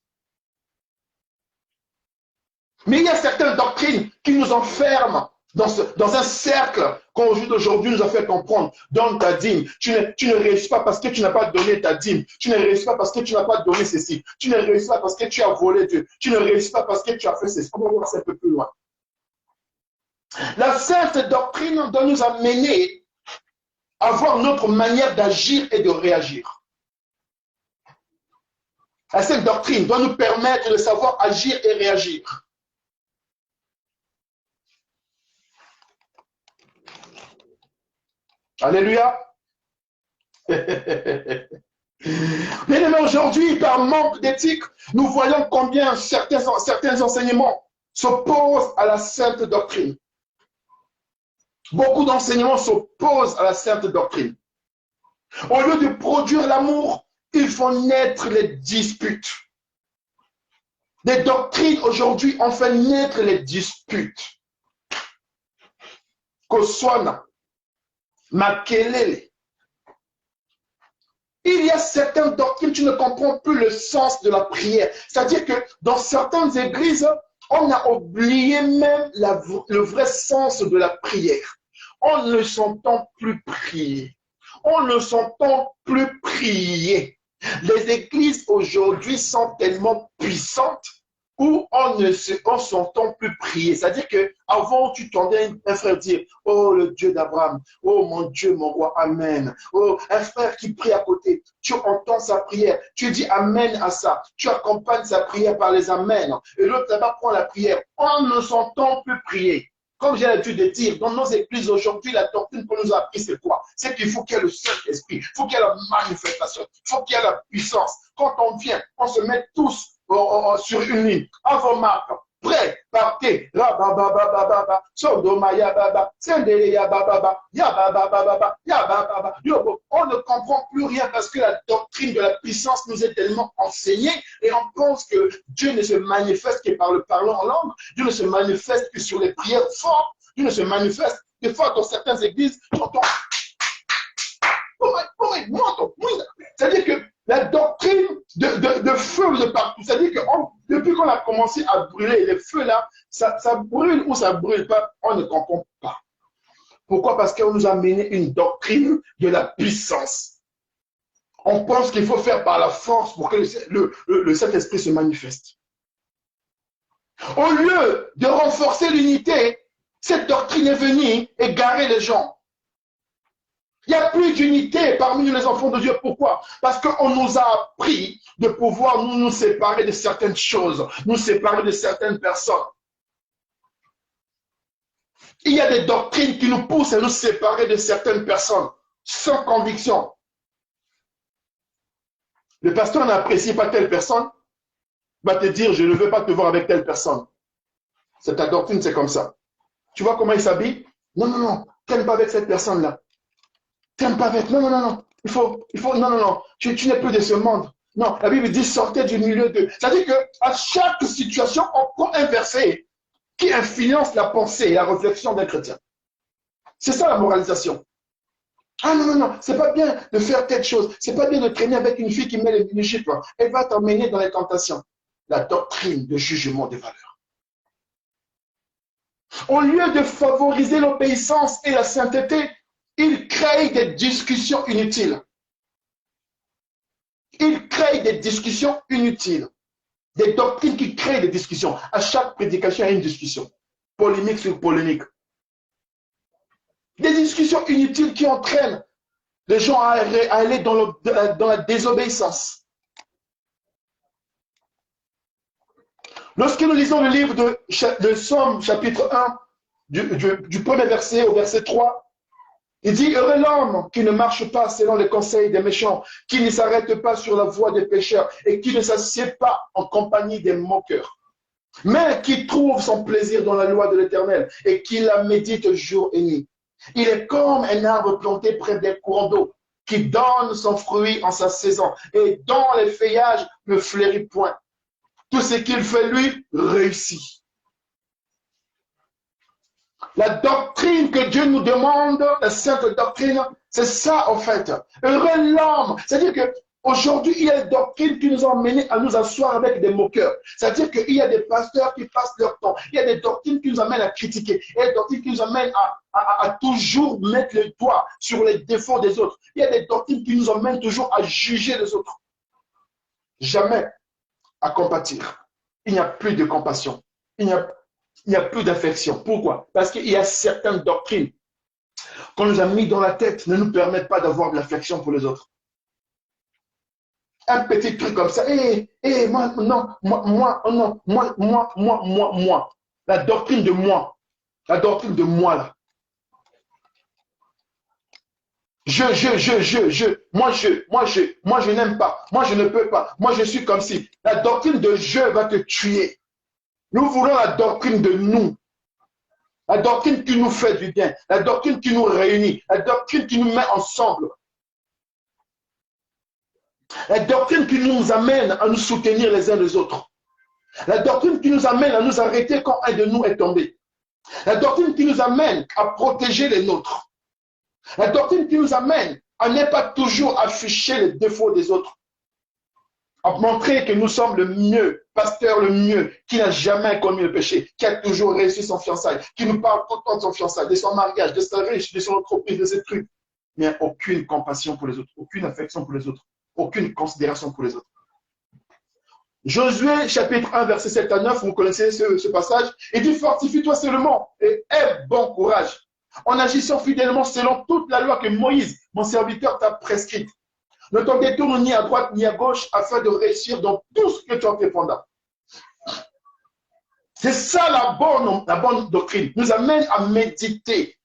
Mais il y a certaines doctrines qui nous enferment dans un cercle qu'on aujourd'hui nous a fait comprendre. Donne ta dîme. Tu ne réussis pas parce que tu n'as pas donné ta dîme. Tu ne réussis pas parce que tu n'as pas donné ceci. Tu ne réussis pas parce que tu as volé Dieu. Tu ne réussis pas parce que tu as fait ceci. On va voir ça un peu plus loin. La sainte doctrine doit nous amener à voir notre manière d'agir et de réagir. La sainte doctrine doit nous permettre de savoir agir et réagir. Alléluia. Bien aimé, aujourd'hui, par manque d'éthique, nous voyons combien certains enseignements s'opposent à la sainte doctrine. Beaucoup d'enseignements s'opposent à la sainte doctrine. Au lieu de produire l'amour, ils font naître les disputes. Les doctrines aujourd'hui ont fait naître les disputes. Koswana. Makelele. Il y a certaines doctrines, tu ne comprends plus le sens de la prière. C'est-à-dire que dans certaines églises, on a oublié même le vrai sens de la prière. On ne s'entend plus prier. On ne s'entend plus prier. Les églises aujourd'hui sont tellement puissantes où on ne s'entend plus prier. C'est-à-dire qu'avant, tu tendais un frère dire, oh le Dieu d'Abraham, oh mon Dieu, mon roi, amen. Oh, un frère qui prie à côté, tu entends sa prière, tu dis amen à ça, tu accompagnes sa prière par les amens. Et l'autre là-bas prend la prière. On ne s'entend plus prier. Comme j'ai l'habitude de dire, dans nos églises aujourd'hui, la doctrine qu'on nous a appris, c'est quoi? C'est qu'il faut qu'il y ait le Saint-Esprit, il faut qu'il y ait la manifestation, il faut qu'il y ait la puissance. Quand on vient, on se met tous sur une ligne. Avant Marc, prêt, partez, là, baba, Sodoma, ya baba, Sendele, ya baba, ya baba, ya baba. On ne comprend plus rien parce que la doctrine de la puissance nous est tellement enseignée et on pense que Dieu ne se manifeste que par le parlant en langue, Dieu ne se manifeste que sur les prières fortes, Dieu ne se manifeste. Des fois, dans certaines églises, j'entends. C'est-à-dire que la doctrine de feu de partout, c'est-à-dire que depuis qu'on a commencé à brûler, les feux là, ça brûle ou ça ne brûle pas, on ne comprend pas. Pourquoi? Parce qu'on nous a mené une doctrine de la puissance. On pense qu'il faut faire par la force pour que le Saint-Esprit se manifeste. Au lieu de renforcer l'unité, cette doctrine est venue égarer les gens. Il n'y a plus d'unité parmi nous les enfants de Dieu. Pourquoi? Parce qu'on nous a appris de pouvoir nous séparer de certaines choses, nous séparer de certaines personnes. Il y a des doctrines qui nous poussent à nous séparer de certaines personnes sans conviction. Le pasteur n'apprécie pas telle personne, va te dire je ne veux pas te voir avec telle personne. C'est ta doctrine, c'est comme ça. Tu vois comment il s'habille? Non, t'aimes pas avec cette personne-là. T'aimes pas avec. Non. Il faut, non. Tu n'es plus de ce monde. Non, la Bible dit sortez du milieu de. C'est-à-dire qu'à chaque situation, on prend un verset qui influence la pensée et la réflexion d'un chrétien. C'est ça la moralisation. Ah non, c'est pas bien de faire telle chose. C'est pas bien de traîner avec une fille qui met les mini-jupes. Elle va t'emmener dans les tentations. La doctrine de jugement des valeurs. Au lieu de favoriser l'obéissance et la sainteté, il crée des discussions inutiles. Il crée des discussions inutiles. Des doctrines qui créent des discussions. À chaque prédication, il y a une discussion. Polémique sur polémique. Des discussions inutiles qui entraînent les gens à aller dans la désobéissance. Lorsque nous lisons le livre de Somme, chapitre 1, du premier verset au verset 3, il dit, heureux l'homme qui ne marche pas selon les conseils des méchants, qui ne s'arrête pas sur la voie des pécheurs et qui ne s'assied pas en compagnie des moqueurs, mais qui trouve son plaisir dans la loi de l'Éternel et qui la médite jour et nuit. Il est comme un arbre planté près des courants d'eau, qui donne son fruit en sa saison et dont les feuillages ne fleurissent point. Tout ce qu'il fait, lui, réussit. La doctrine que Dieu nous demande, la sainte doctrine, c'est ça en fait. Heureux l'homme. C'est-à-dire qu'aujourd'hui, il y a des doctrines qui nous ont menés à nous asseoir avec des moqueurs. C'est-à-dire qu'il y a des pasteurs qui passent leur temps. Il y a des doctrines qui nous amènent à critiquer. Il y a des doctrines qui nous amènent à toujours mettre le doigt sur les défauts des autres. Il y a des doctrines qui nous amènent toujours à juger les autres. Jamais à compatir. Il n'y a plus de compassion. Il n'y a plus d'affection. Pourquoi? Parce qu'il y a certaines doctrines qu'on nous a mis dans la tête ne nous permettent pas d'avoir de l'affection pour les autres. Un petit truc comme ça. Moi. La doctrine de moi. La doctrine de moi là. Moi je n'aime pas. Moi je ne peux pas. Moi je suis comme si. La doctrine de je va te tuer. Nous voulons la doctrine de nous. La doctrine qui nous fait du bien. La doctrine qui nous réunit. La doctrine qui nous met ensemble. La doctrine qui nous amène à nous soutenir les uns les autres. La doctrine qui nous amène à nous arrêter quand un de nous est tombé. La doctrine qui nous amène à protéger les nôtres. La doctrine qui nous amène à ne pas toujours afficher les défauts des autres. À montrer que nous sommes le mieux, pasteur le mieux, qui n'a jamais commis le péché, qui a toujours réussi son fiançailles, qui nous parle tout le temps de son fiançailles, de son mariage, de sa riche, de son entreprise, de ses trucs. Mais aucune compassion pour les autres, aucune affection pour les autres, aucune considération pour les autres. Josué, chapitre 1, verset 7 à 9, vous connaissez ce passage, il dit, fortifie-toi seulement et aie bon courage, en agissant fidèlement selon toute la loi que Moïse, mon serviteur, t'a prescrite. Ne t'en détourne ni à droite ni à gauche afin de réussir dans tout ce que tu entreprendras. C'est ça la bonne doctrine. Nous amène à méditer,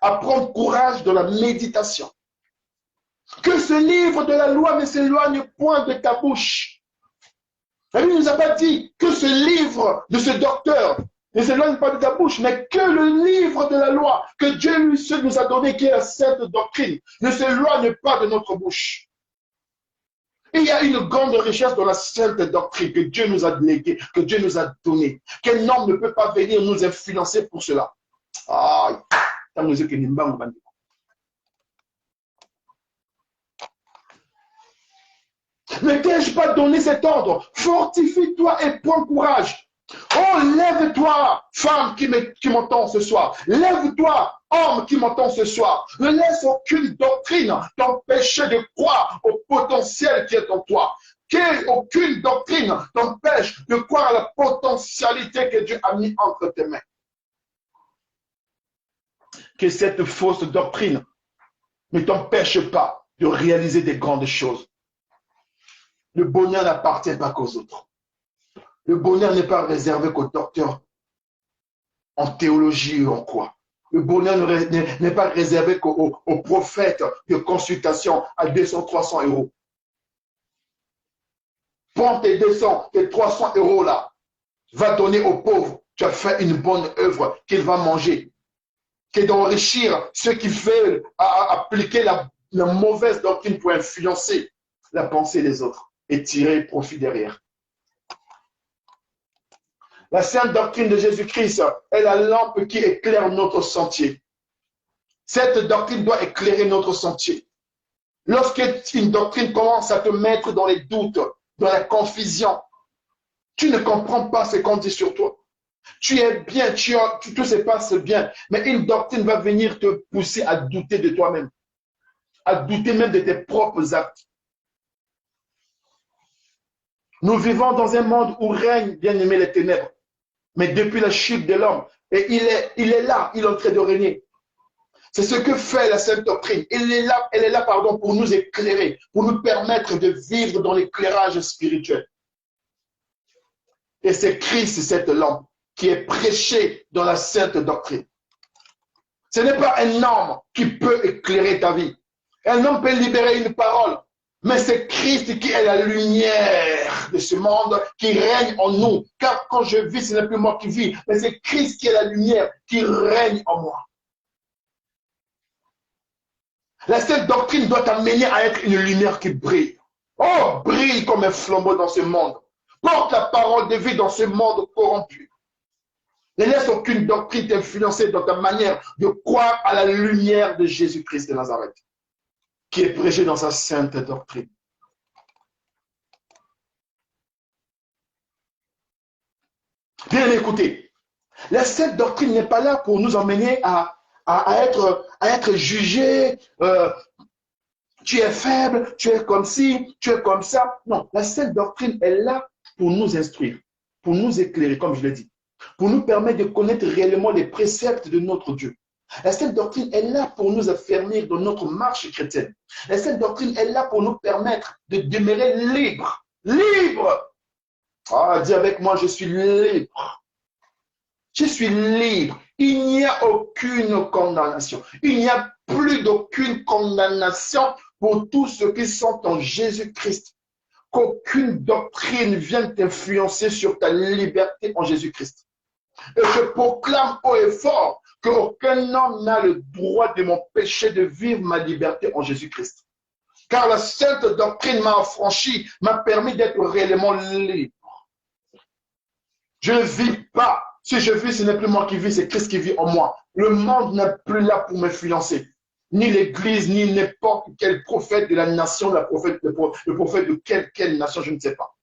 à prendre courage dans la méditation. Que ce livre de la loi ne s'éloigne point de ta bouche. La Bible ne nous a pas dit que ce livre de ce docteur ne s'éloigne pas de ta bouche, mais que le livre de la loi que Dieu nous a donné, qui est la sainte doctrine, ne s'éloigne pas de notre bouche. Il y a une grande richesse dans la sainte doctrine que Dieu nous a léguée, que Dieu nous a donnée. Qu'un homme ne peut pas venir nous influencer pour cela. Ah, ne t'ai-je pas donné cet ordre? Fortifie-toi et prends courage. Oh, lève-toi, femme qui m'entend ce soir. Lève-toi, homme qui m'entend ce soir. Ne laisse aucune doctrine t'empêcher de croire au potentiel qui est en toi. Aucune doctrine t'empêche de croire à la potentialité que Dieu a mis entre tes mains. Que cette fausse doctrine ne t'empêche pas de réaliser des grandes choses. Le bonheur n'appartient pas qu'aux autres. Le bonheur n'est pas réservé qu'aux docteurs en théologie ou en quoi. Le bonheur n'est pas réservé qu'aux prophètes de consultation à 200, 300 euros. Prends tes 200, tes 300 euros là, va donner aux pauvres. Tu as fait une bonne œuvre qu'il va manger. Que d'enrichir ceux qui veulent appliquer la mauvaise doctrine pour influencer la pensée des autres et tirer profit derrière. La sainte doctrine de Jésus-Christ est la lampe qui éclaire notre sentier. Cette doctrine doit éclairer notre sentier. Lorsqu'une doctrine commence à te mettre dans les doutes, dans la confusion, tu ne comprends pas ce qu'on dit sur toi. Tu es bien, tout se passe bien, mais une doctrine va venir te pousser à douter de toi-même, à douter même de tes propres actes. Nous vivons dans un monde où règne, bien aimé, les ténèbres. Mais depuis la chute de l'homme, et il est là, il est en train de régner. C'est ce que fait la sainte doctrine. Elle est là, pour nous éclairer, pour nous permettre de vivre dans l'éclairage spirituel. Et c'est Christ, cette lampe, qui est prêchée dans la sainte doctrine. Ce n'est pas un homme qui peut éclairer ta vie. Un homme peut libérer une parole. Mais c'est Christ qui est la lumière de ce monde qui règne en nous. Car quand je vis, ce n'est plus moi qui vis, mais c'est Christ qui est la lumière qui règne en moi. La sainte doctrine doit t'amener à être une lumière qui brille. Oh, brille comme un flambeau dans ce monde. Porte la parole de vie dans ce monde corrompu. Ne laisse aucune doctrine t'influencer dans ta manière de croire à la lumière de Jésus-Christ de Nazareth, qui est prêché dans sa sainte doctrine. Bien écoutez, la sainte doctrine n'est pas là pour nous emmener à être jugés. Tu es faible, tu es comme ci, tu es comme ça. Non, la sainte doctrine est là pour nous instruire, pour nous éclairer, comme je l'ai dit, pour nous permettre de connaître réellement les préceptes de notre Dieu. La sainte doctrine est là pour nous affermir dans notre marche chrétienne. La sainte doctrine est là pour nous permettre de demeurer libres. Libre! Ah, dis avec moi, je suis libre. Je suis libre. Il n'y a aucune condamnation. Il n'y a plus d'aucune condamnation pour tous ceux qui sont en Jésus-Christ. Qu'aucune doctrine vienne t'influencer sur ta liberté en Jésus-Christ. Et je proclame haut et fort qu'aucun homme n'a le droit de m'empêcher de vivre ma liberté en Jésus-Christ. Car la sainte doctrine m'a affranchi, m'a permis d'être réellement libre. Je ne vis pas. Si je vis, ce n'est plus moi qui vis, c'est Christ qui vit en moi. Le monde n'est plus là pour m'influencer. Ni l'Église, ni n'importe quel prophète de la nation, le prophète de quelle nation, je ne sais pas.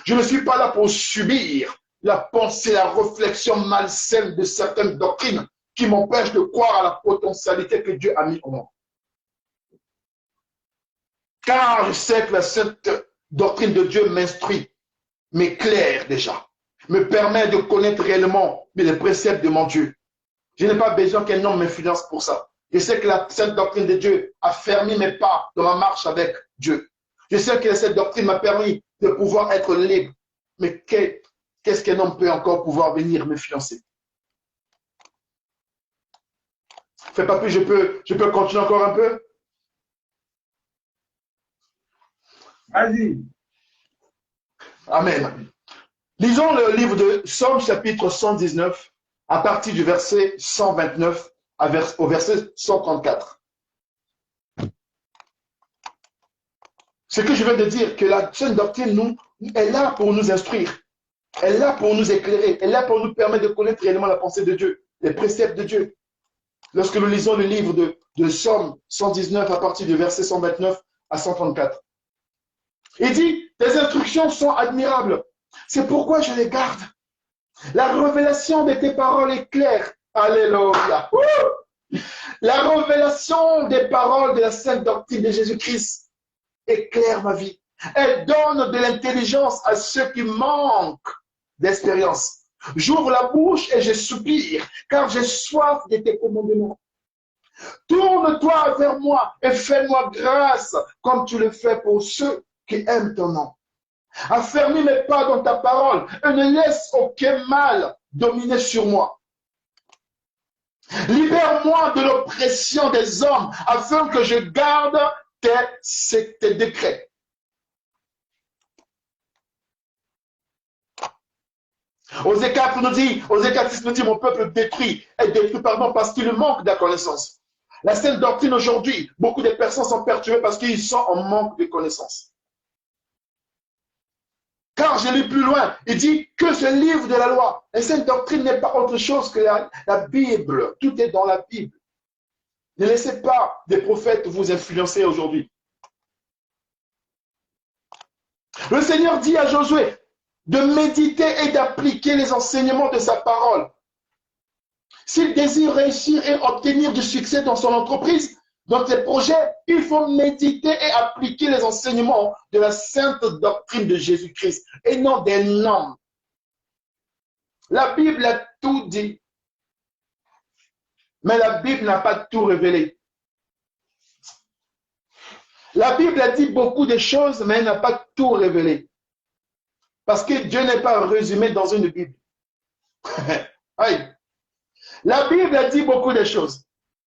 Je ne suis pas là pour subir la pensée, la réflexion malsaine de certaines doctrines qui m'empêchent de croire à la potentialité que Dieu a mis en moi. Car je sais que la sainte doctrine de Dieu m'instruit, m'éclaire déjà, me permet de connaître réellement les préceptes de mon Dieu. Je n'ai pas besoin qu'un homme m'influence pour ça. Je sais que la sainte doctrine de Dieu a fermé mes pas dans ma marche avec Dieu. Je sais que cette doctrine m'a permis de pouvoir être libre. Mais qu'est-ce qu'un homme peut encore pouvoir venir m'influencer? Fais pas plus, je peux continuer encore un peu? Vas-y. Amen. Lisons le livre de Somme, chapitre 119, à partir du verset 129 au verset 134. Ce que je viens de dire, que la sainte doctrine est là pour nous instruire, elle est là pour nous éclairer, elle est là pour nous permettre de connaître réellement la pensée de Dieu, les préceptes de Dieu. Lorsque nous lisons le livre de Somme 119 à partir du verset 129 à 134. Il dit, tes instructions sont admirables, c'est pourquoi je les garde. La révélation de tes paroles est claire. Alléluia. La révélation des paroles de la sainte doctrine de Jésus-Christ éclaire ma vie. Elle donne de l'intelligence à ceux qui manquent d'expérience. J'ouvre la bouche et je soupire, car j'ai soif de tes commandements. Tourne-toi vers moi et fais-moi grâce, comme tu le fais pour ceux qui aiment ton nom. Affermis mes pas dans ta parole et ne laisse aucun mal dominer sur moi. Libère-moi de l'oppression des hommes afin que je garde tes décrets. Osée 4 nous dit, mon peuple est détruit parce qu'il manque de la connaissance. La sainte doctrine aujourd'hui, beaucoup de personnes sont perturbées parce qu'ils sont en manque de connaissance. Car je lis plus loin, il dit que ce livre de la loi, la sainte doctrine n'est pas autre chose que la Bible. Tout est dans la Bible. Ne laissez pas des prophètes vous influencer aujourd'hui. Le Seigneur dit à Josué de méditer et d'appliquer les enseignements de sa parole. S'il désire réussir et obtenir du succès dans son entreprise, dans ses projets, il faut méditer et appliquer les enseignements de la sainte doctrine de Jésus-Christ et non des normes. La Bible a tout dit, mais la Bible n'a pas tout révélé. La Bible a dit beaucoup de choses, mais elle n'a pas tout révélé. Parce que Dieu n'est pas résumé dans une Bible. La Bible a dit beaucoup de choses.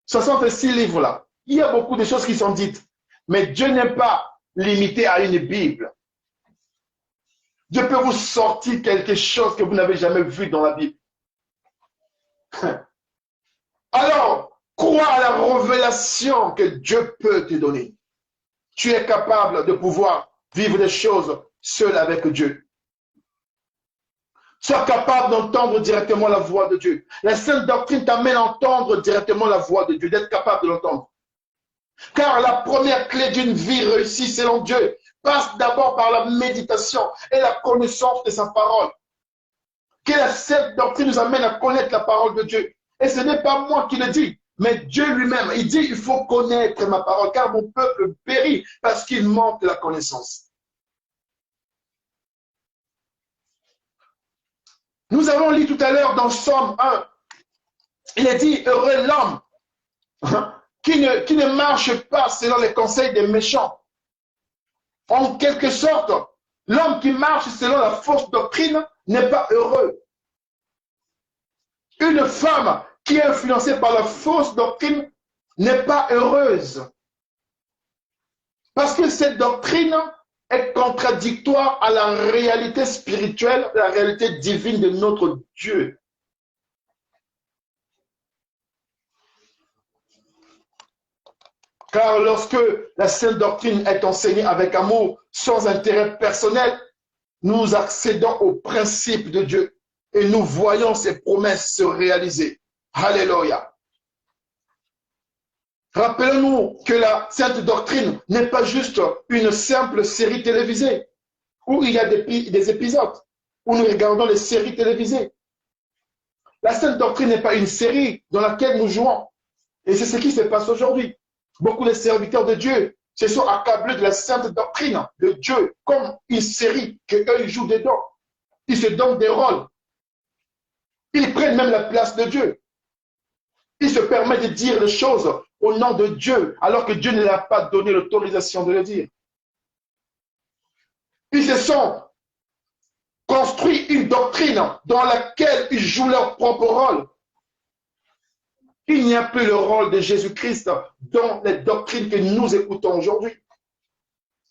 66 livres là. Il y a beaucoup de choses qui sont dites. Mais Dieu n'est pas limité à une Bible. Dieu peut vous sortir quelque chose que vous n'avez jamais vu dans la Bible. Alors, crois à la révélation que Dieu peut te donner. Tu es capable de pouvoir vivre des choses seul avec Dieu. Sois capable d'entendre directement la voix de Dieu. La sainte doctrine t'amène à entendre directement la voix de Dieu, d'être capable de l'entendre. Car la première clé d'une vie réussie selon Dieu passe d'abord par la méditation et la connaissance de sa parole. Que la sainte doctrine nous amène à connaître la parole de Dieu. Et ce n'est pas moi qui le dis, mais Dieu lui-même. Il dit, il faut connaître ma parole, car mon peuple périt parce qu'il manque de la connaissance. Nous avons lu tout à l'heure dans Somme 1, il est dit, heureux l'homme qui ne marche pas selon les conseils des méchants. En quelque sorte, l'homme qui marche selon la fausse doctrine n'est pas heureux. Une femme qui est influencée par la fausse doctrine n'est pas heureuse. Parce que cette doctrine est contradictoire à la réalité spirituelle, la réalité divine de notre Dieu. Car lorsque la sainte doctrine est enseignée avec amour, sans intérêt personnel, nous accédons au principe de Dieu et nous voyons ses promesses se réaliser. Alléluia. Rappelons-nous que la sainte doctrine n'est pas juste une simple série télévisée où il y a des épisodes, où nous regardons les séries télévisées. La sainte doctrine n'est pas une série dans laquelle nous jouons. Et c'est ce qui se passe aujourd'hui. Beaucoup de serviteurs de Dieu se sont accablés de la sainte doctrine de Dieu comme une série qu'eux ils jouent dedans. Ils se donnent des rôles. Ils prennent même la place de Dieu. Ils se permettent de dire les choses au nom de Dieu, alors que Dieu ne leur a pas donné l'autorisation de le dire. Ils se sont construits une doctrine dans laquelle ils jouent leur propre rôle. Il n'y a plus le rôle de Jésus-Christ dans les doctrines que nous écoutons aujourd'hui.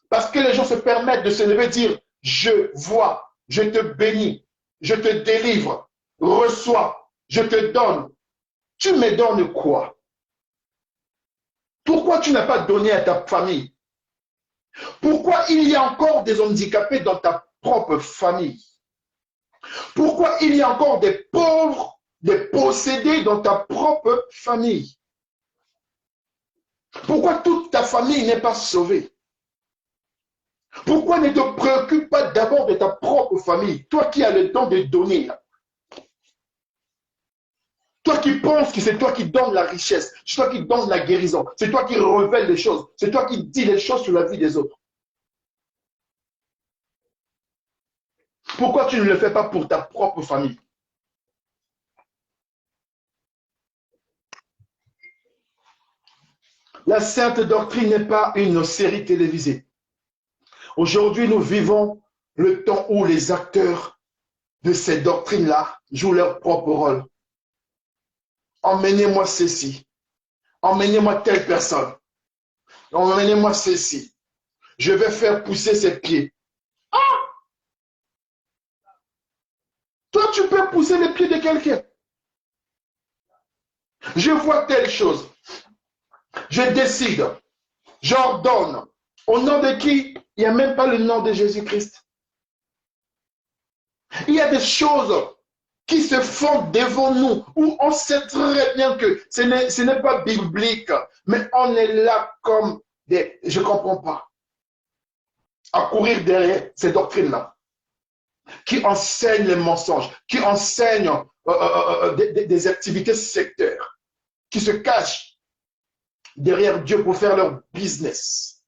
Parce que les gens se permettent de se lever et dire, je vois, je te bénis, je te délivre, reçois, je te donne. Tu me donnes quoi? Pourquoi tu n'as pas donné à ta famille? Pourquoi il y a encore des handicapés dans ta propre famille? Pourquoi il y a encore des pauvres, des possédés dans ta propre famille? Pourquoi toute ta famille n'est pas sauvée? Pourquoi ne te préoccupe pas d'abord de ta propre famille? Toi qui as le temps de donner. Toi qui penses que c'est toi qui donnes la richesse, c'est toi qui donnes la guérison, c'est toi qui révèles les choses, c'est toi qui dis les choses sur la vie des autres. Pourquoi tu ne le fais pas pour ta propre famille? La sainte doctrine n'est pas une série télévisée. Aujourd'hui, nous vivons le temps où les acteurs de ces doctrines-là jouent leur propre rôle. Emmenez-moi ceci. Emmenez-moi telle personne. Emmenez-moi ceci. Je vais faire pousser ses pieds. Ah! Toi, tu peux pousser les pieds de quelqu'un. Je vois telle chose. Je décide. J'ordonne. Au nom de qui? Il n'y a même pas le nom de Jésus-Christ. Il y a des choses qui se font devant nous, où on sait très bien que ce n'est pas biblique, mais on est là comme des... Je ne comprends pas. À courir derrière ces doctrines-là, qui enseignent les mensonges, qui enseignent des activités sectaires, qui se cachent derrière Dieu pour faire leur business.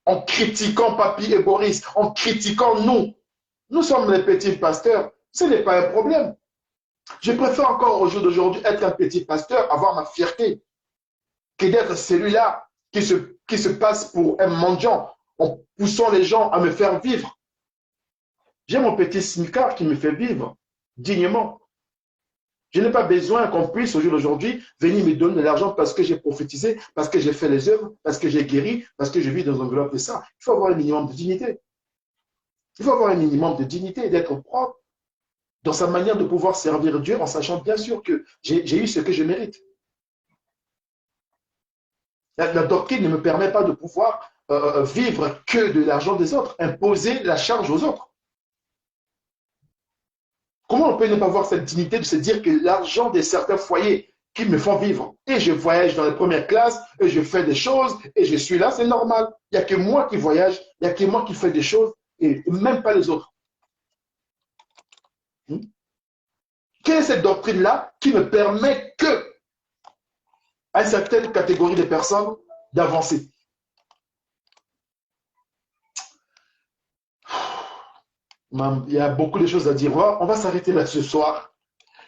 En critiquant Papy et Boris, en critiquant nous. Nous sommes les petits pasteurs. Ce n'est pas un problème. Je préfère encore au jour d'aujourd'hui être un petit pasteur, avoir ma fierté, que d'être celui-là qui se passe pour un mendiant en poussant les gens à me faire vivre. J'ai mon petit smicard qui me fait vivre dignement. Je n'ai pas besoin qu'on puisse au jour d'aujourd'hui venir me donner de l'argent parce que j'ai prophétisé, parce que j'ai fait les œuvres, parce que j'ai guéri, parce que je vis dans un enveloppe de ça. Il faut avoir un minimum de dignité. Il faut avoir un minimum de dignité, d'être propre dans sa manière de pouvoir servir Dieu en sachant bien sûr que j'ai eu ce que je mérite. La doctrine ne me permet pas de pouvoir vivre que de l'argent des autres, imposer la charge aux autres. Comment on peut ne pas avoir cette dignité de se dire que l'argent de certains foyers qui me font vivre, et je voyage dans les premières classes, et je fais des choses, et je suis là, c'est normal. Il n'y a que moi qui voyage, il n'y a que moi qui fais des choses, et même pas les autres. Quelle est cette doctrine-là qui ne permet que à une certaine catégorie de personnes d'avancer? Il y a beaucoup de choses à dire. On va s'arrêter là ce soir.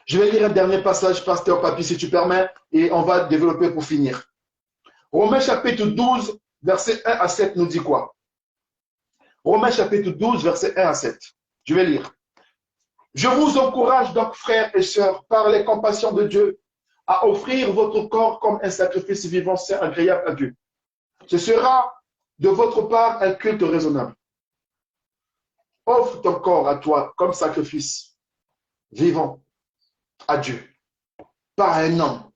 Je vais lire un dernier passage, pasteur Papy, si tu permets, et on va développer pour finir. Romains chapitre 12, verset 1 à 7 nous dit quoi? Romains chapitre 12, verset 1 à 7. Je vais lire. Je vous encourage donc, frères et sœurs, par les compassions de Dieu, à offrir votre corps comme un sacrifice vivant, saint, agréable à Dieu. Ce sera de votre part un culte raisonnable. Offre ton corps à toi comme sacrifice vivant à Dieu, pas un homme.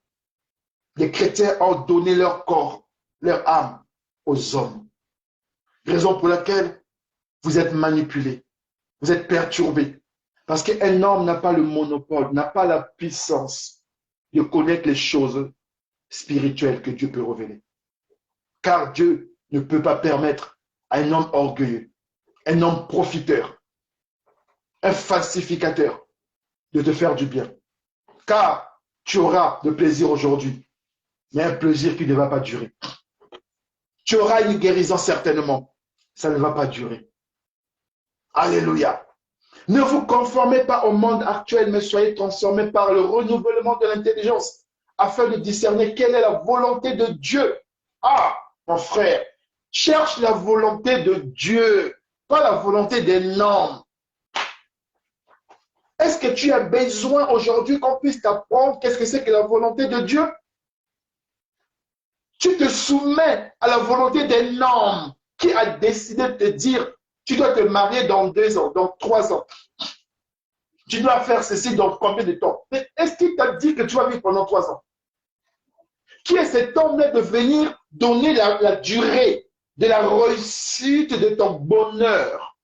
Les chrétiens ont donné leur corps, leur âme aux hommes. Raison pour laquelle vous êtes manipulés, vous êtes perturbés. Parce qu'un homme n'a pas le monopole, n'a pas la puissance de connaître les choses spirituelles que Dieu peut révéler. Car Dieu ne peut pas permettre à un homme orgueilleux, un homme profiteur, un falsificateur de te faire du bien. Car tu auras de plaisir aujourd'hui, mais un plaisir qui ne va pas durer. Tu auras une guérison certainement, ça ne va pas durer. Alléluia. Ne vous conformez pas au monde actuel, mais soyez transformés par le renouvellement de l'intelligence, afin de discerner quelle est la volonté de Dieu. Ah, mon frère, cherche la volonté de Dieu, pas la volonté des hommes. Est-ce que tu as besoin aujourd'hui qu'on puisse t'apprendre qu'est-ce que c'est que la volonté de Dieu? Tu te soumets à la volonté d'un homme qui a décidé de te dire tu dois te marier dans 2 ans, dans 3 ans. Tu dois faire ceci dans combien de temps? Mais est-ce qu'il t'a dit que tu vas vivre pendant 3 ans? Qui est cet homme-là de venir donner la durée de la réussite de ton bonheur?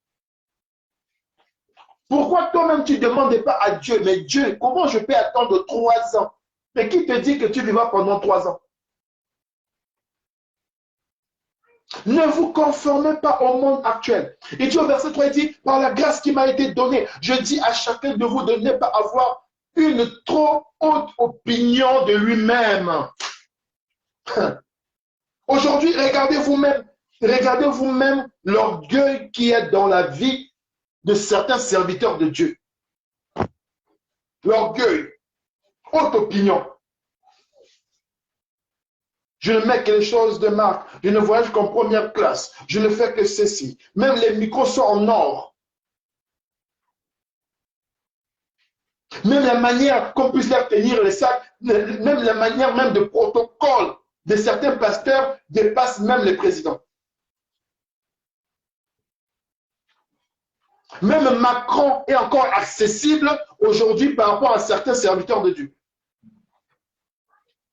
Pourquoi toi-même tu ne demandes pas à Dieu, mais Dieu, comment je peux attendre 3 ans? Mais qui te dit que tu vivras pendant 3 ans? Ne vous conformez pas au monde actuel. Et Dieu au verset 3 dit, par la grâce qui m'a été donnée, je dis à chacun de vous de ne pas avoir une trop haute opinion de lui-même. Aujourd'hui, regardez vous-même l'orgueil qui est dans la vie de certains serviteurs de Dieu. L'orgueil, haute opinion. Je ne mets que les choses de marque. Je ne voyage qu'en première classe. Je ne fais que ceci. Même les micros sont en or. Même la manière qu'on puisse leur tenir les sacs, même la manière même de protocole de certains pasteurs dépasse même les présidents. Même Macron est encore accessible aujourd'hui par rapport à certains serviteurs de Dieu.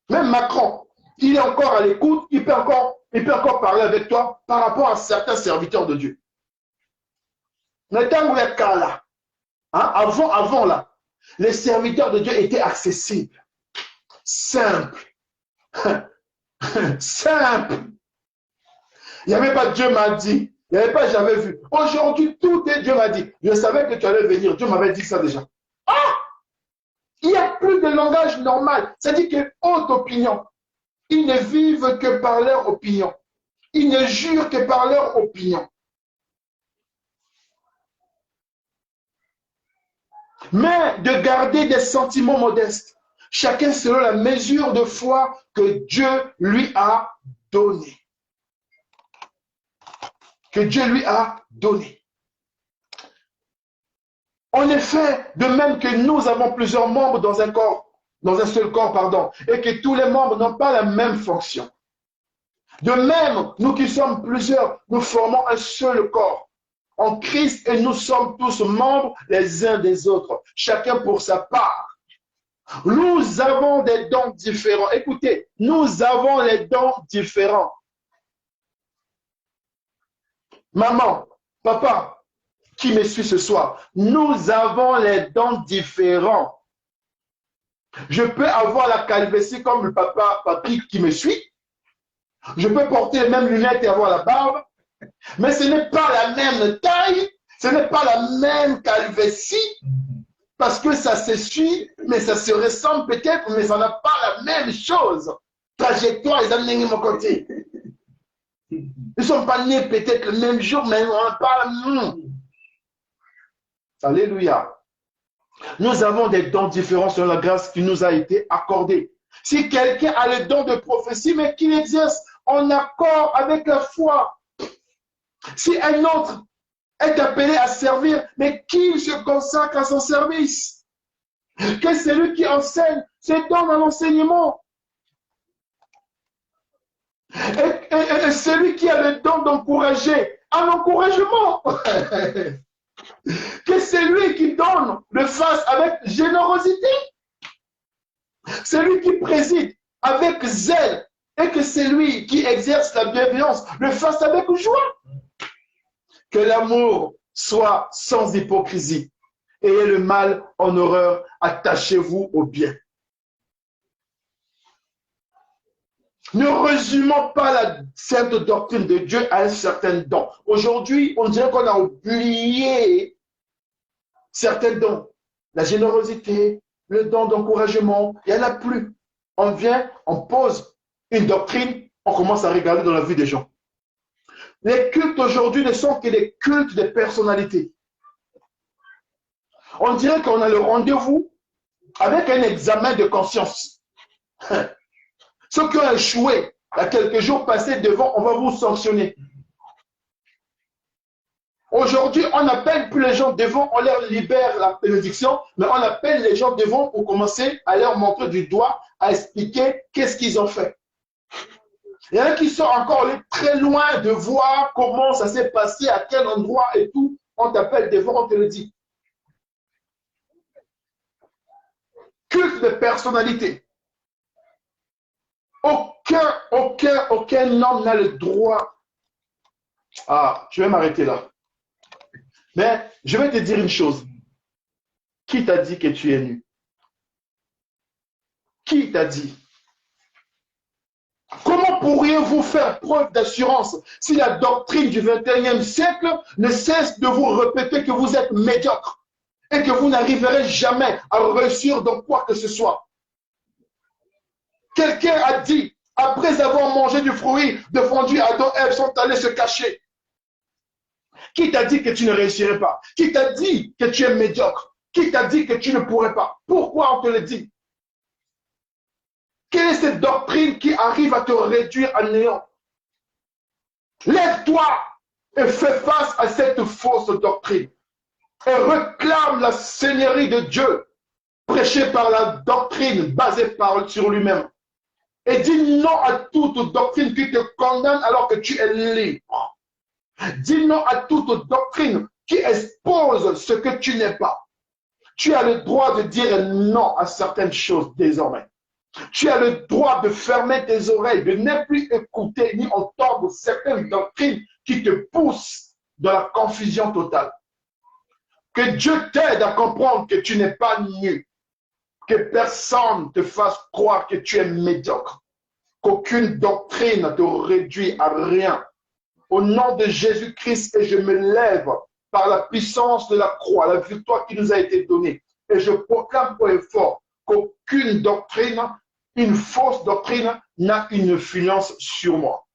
Même Macron, il est encore à l'écoute, il peut encore parler avec toi par rapport à certains serviteurs de Dieu. Mais dans le cas là, avant là, les serviteurs de Dieu étaient accessibles, simples, simples. Il n'y avait pas Dieu m'a dit, il n'y avait pas j'avais vu. Aujourd'hui, tout est Dieu m'a dit. Je savais que tu allais venir, Dieu m'avait dit ça déjà. Ah! Il n'y a plus de langage normal, c'est-à-dire que haute opinion. Ils ne vivent que par leur opinion. Ils ne jurent que par leur opinion. Mais de garder des sentiments modestes, chacun selon la mesure de foi que Dieu lui a donnée. Que Dieu lui a donnée. En effet, de même que nous avons plusieurs membres dans un corps, dans un seul corps, pardon, et que tous les membres n'ont pas la même fonction. De même, nous qui sommes plusieurs, nous formons un seul corps en Christ et nous sommes tous membres les uns des autres, chacun pour sa part. Nous avons des dons différents. Écoutez, nous avons les dons différents. Maman, papa, qui me suit ce soir, nous avons les dons différents. Je peux avoir la calvitie comme le papy qui me suit. Je peux porter les mêmes lunettes et avoir la barbe. Mais ce n'est pas la même taille. Ce n'est pas la même calvitie. Parce que ça se suit, mais ça se ressemble peut-être, mais ça n'a pas la même chose. Trajectoire, ils ont mon côté. Ils ne sont pas nés peut-être le même jour, mais on n'a pas la même. Alléluia. Nous avons des dons différents selon la grâce qui nous a été accordée. Si quelqu'un a le don de prophétie, mais qu'il exerce en accord avec la foi. Si un autre est appelé à servir, mais qu'il se consacre à son service. Que celui qui enseigne se donne à l'enseignement. Et celui qui a le don d'encourager, à l'encouragement. Que celui qui donne le fasse avec générosité. Celui qui préside avec zèle et que celui qui exerce la bienveillance le fasse avec joie. Que l'amour soit sans hypocrisie. Ayez le mal en horreur, attachez-vous au bien. Ne résumons pas la sainte doctrine de Dieu à un certain don. Aujourd'hui, on dirait qu'on a oublié certains dons. La générosité, le don d'encouragement, il n'y en a plus. On vient, on pose une doctrine, on commence à regarder dans la vie des gens. Les cultes aujourd'hui ne sont que des cultes de personnalité. On dirait qu'on a le rendez-vous avec un examen de conscience. Ceux qui ont échoué, il y a quelques jours passés devant, on va vous sanctionner. Aujourd'hui, on n'appelle plus les gens devant, on leur libère la bénédiction, mais on appelle les gens devant pour commencer à leur montrer du doigt, à expliquer qu'est-ce qu'ils ont fait. Il y en a qui sont encore allés très loin de voir comment ça s'est passé, à quel endroit et tout. On t'appelle des fois, on te le dit. Culte de personnalité. Aucun homme n'a le droit. Ah, je vais m'arrêter là. Mais je vais te dire une chose. Qui t'a dit que tu es nu? Qui t'a dit? Comment pourriez-vous faire preuve d'assurance si la doctrine du 21e siècle ne cesse de vous répéter que vous êtes médiocre et que vous n'arriverez jamais à réussir dans quoi que ce soit? Quelqu'un a dit, après avoir mangé du fruit défendu, Adam et Ève sont allés se cacher. Qui t'a dit que tu ne réussirais pas? Qui t'a dit que tu es médiocre? Qui t'a dit que tu ne pourrais pas? Pourquoi on te le dit? Quelle est cette doctrine qui arrive à te réduire à néant? Lève-toi et fais face à cette fausse doctrine. Et réclame la seigneurie de Dieu, prêchée par la doctrine basée sur lui-même. Et dis non à toute doctrine qui te condamne alors que tu es libre. Dis non à toute doctrine qui expose ce que tu n'es pas. Tu as le droit de dire non à certaines choses désormais. Tu as le droit de fermer tes oreilles, de ne plus écouter ni entendre certaines doctrines qui te poussent dans la confusion totale. Que Dieu t'aide à comprendre que tu n'es pas nu. Que personne ne te fasse croire que tu es médiocre. Qu'aucune doctrine ne te réduit à rien. Au nom de Jésus-Christ, et je me lève par la puissance de la croix, la victoire qui nous a été donnée. Et je proclame haut et fort qu'aucune doctrine, une fausse doctrine, n'a une influence sur moi.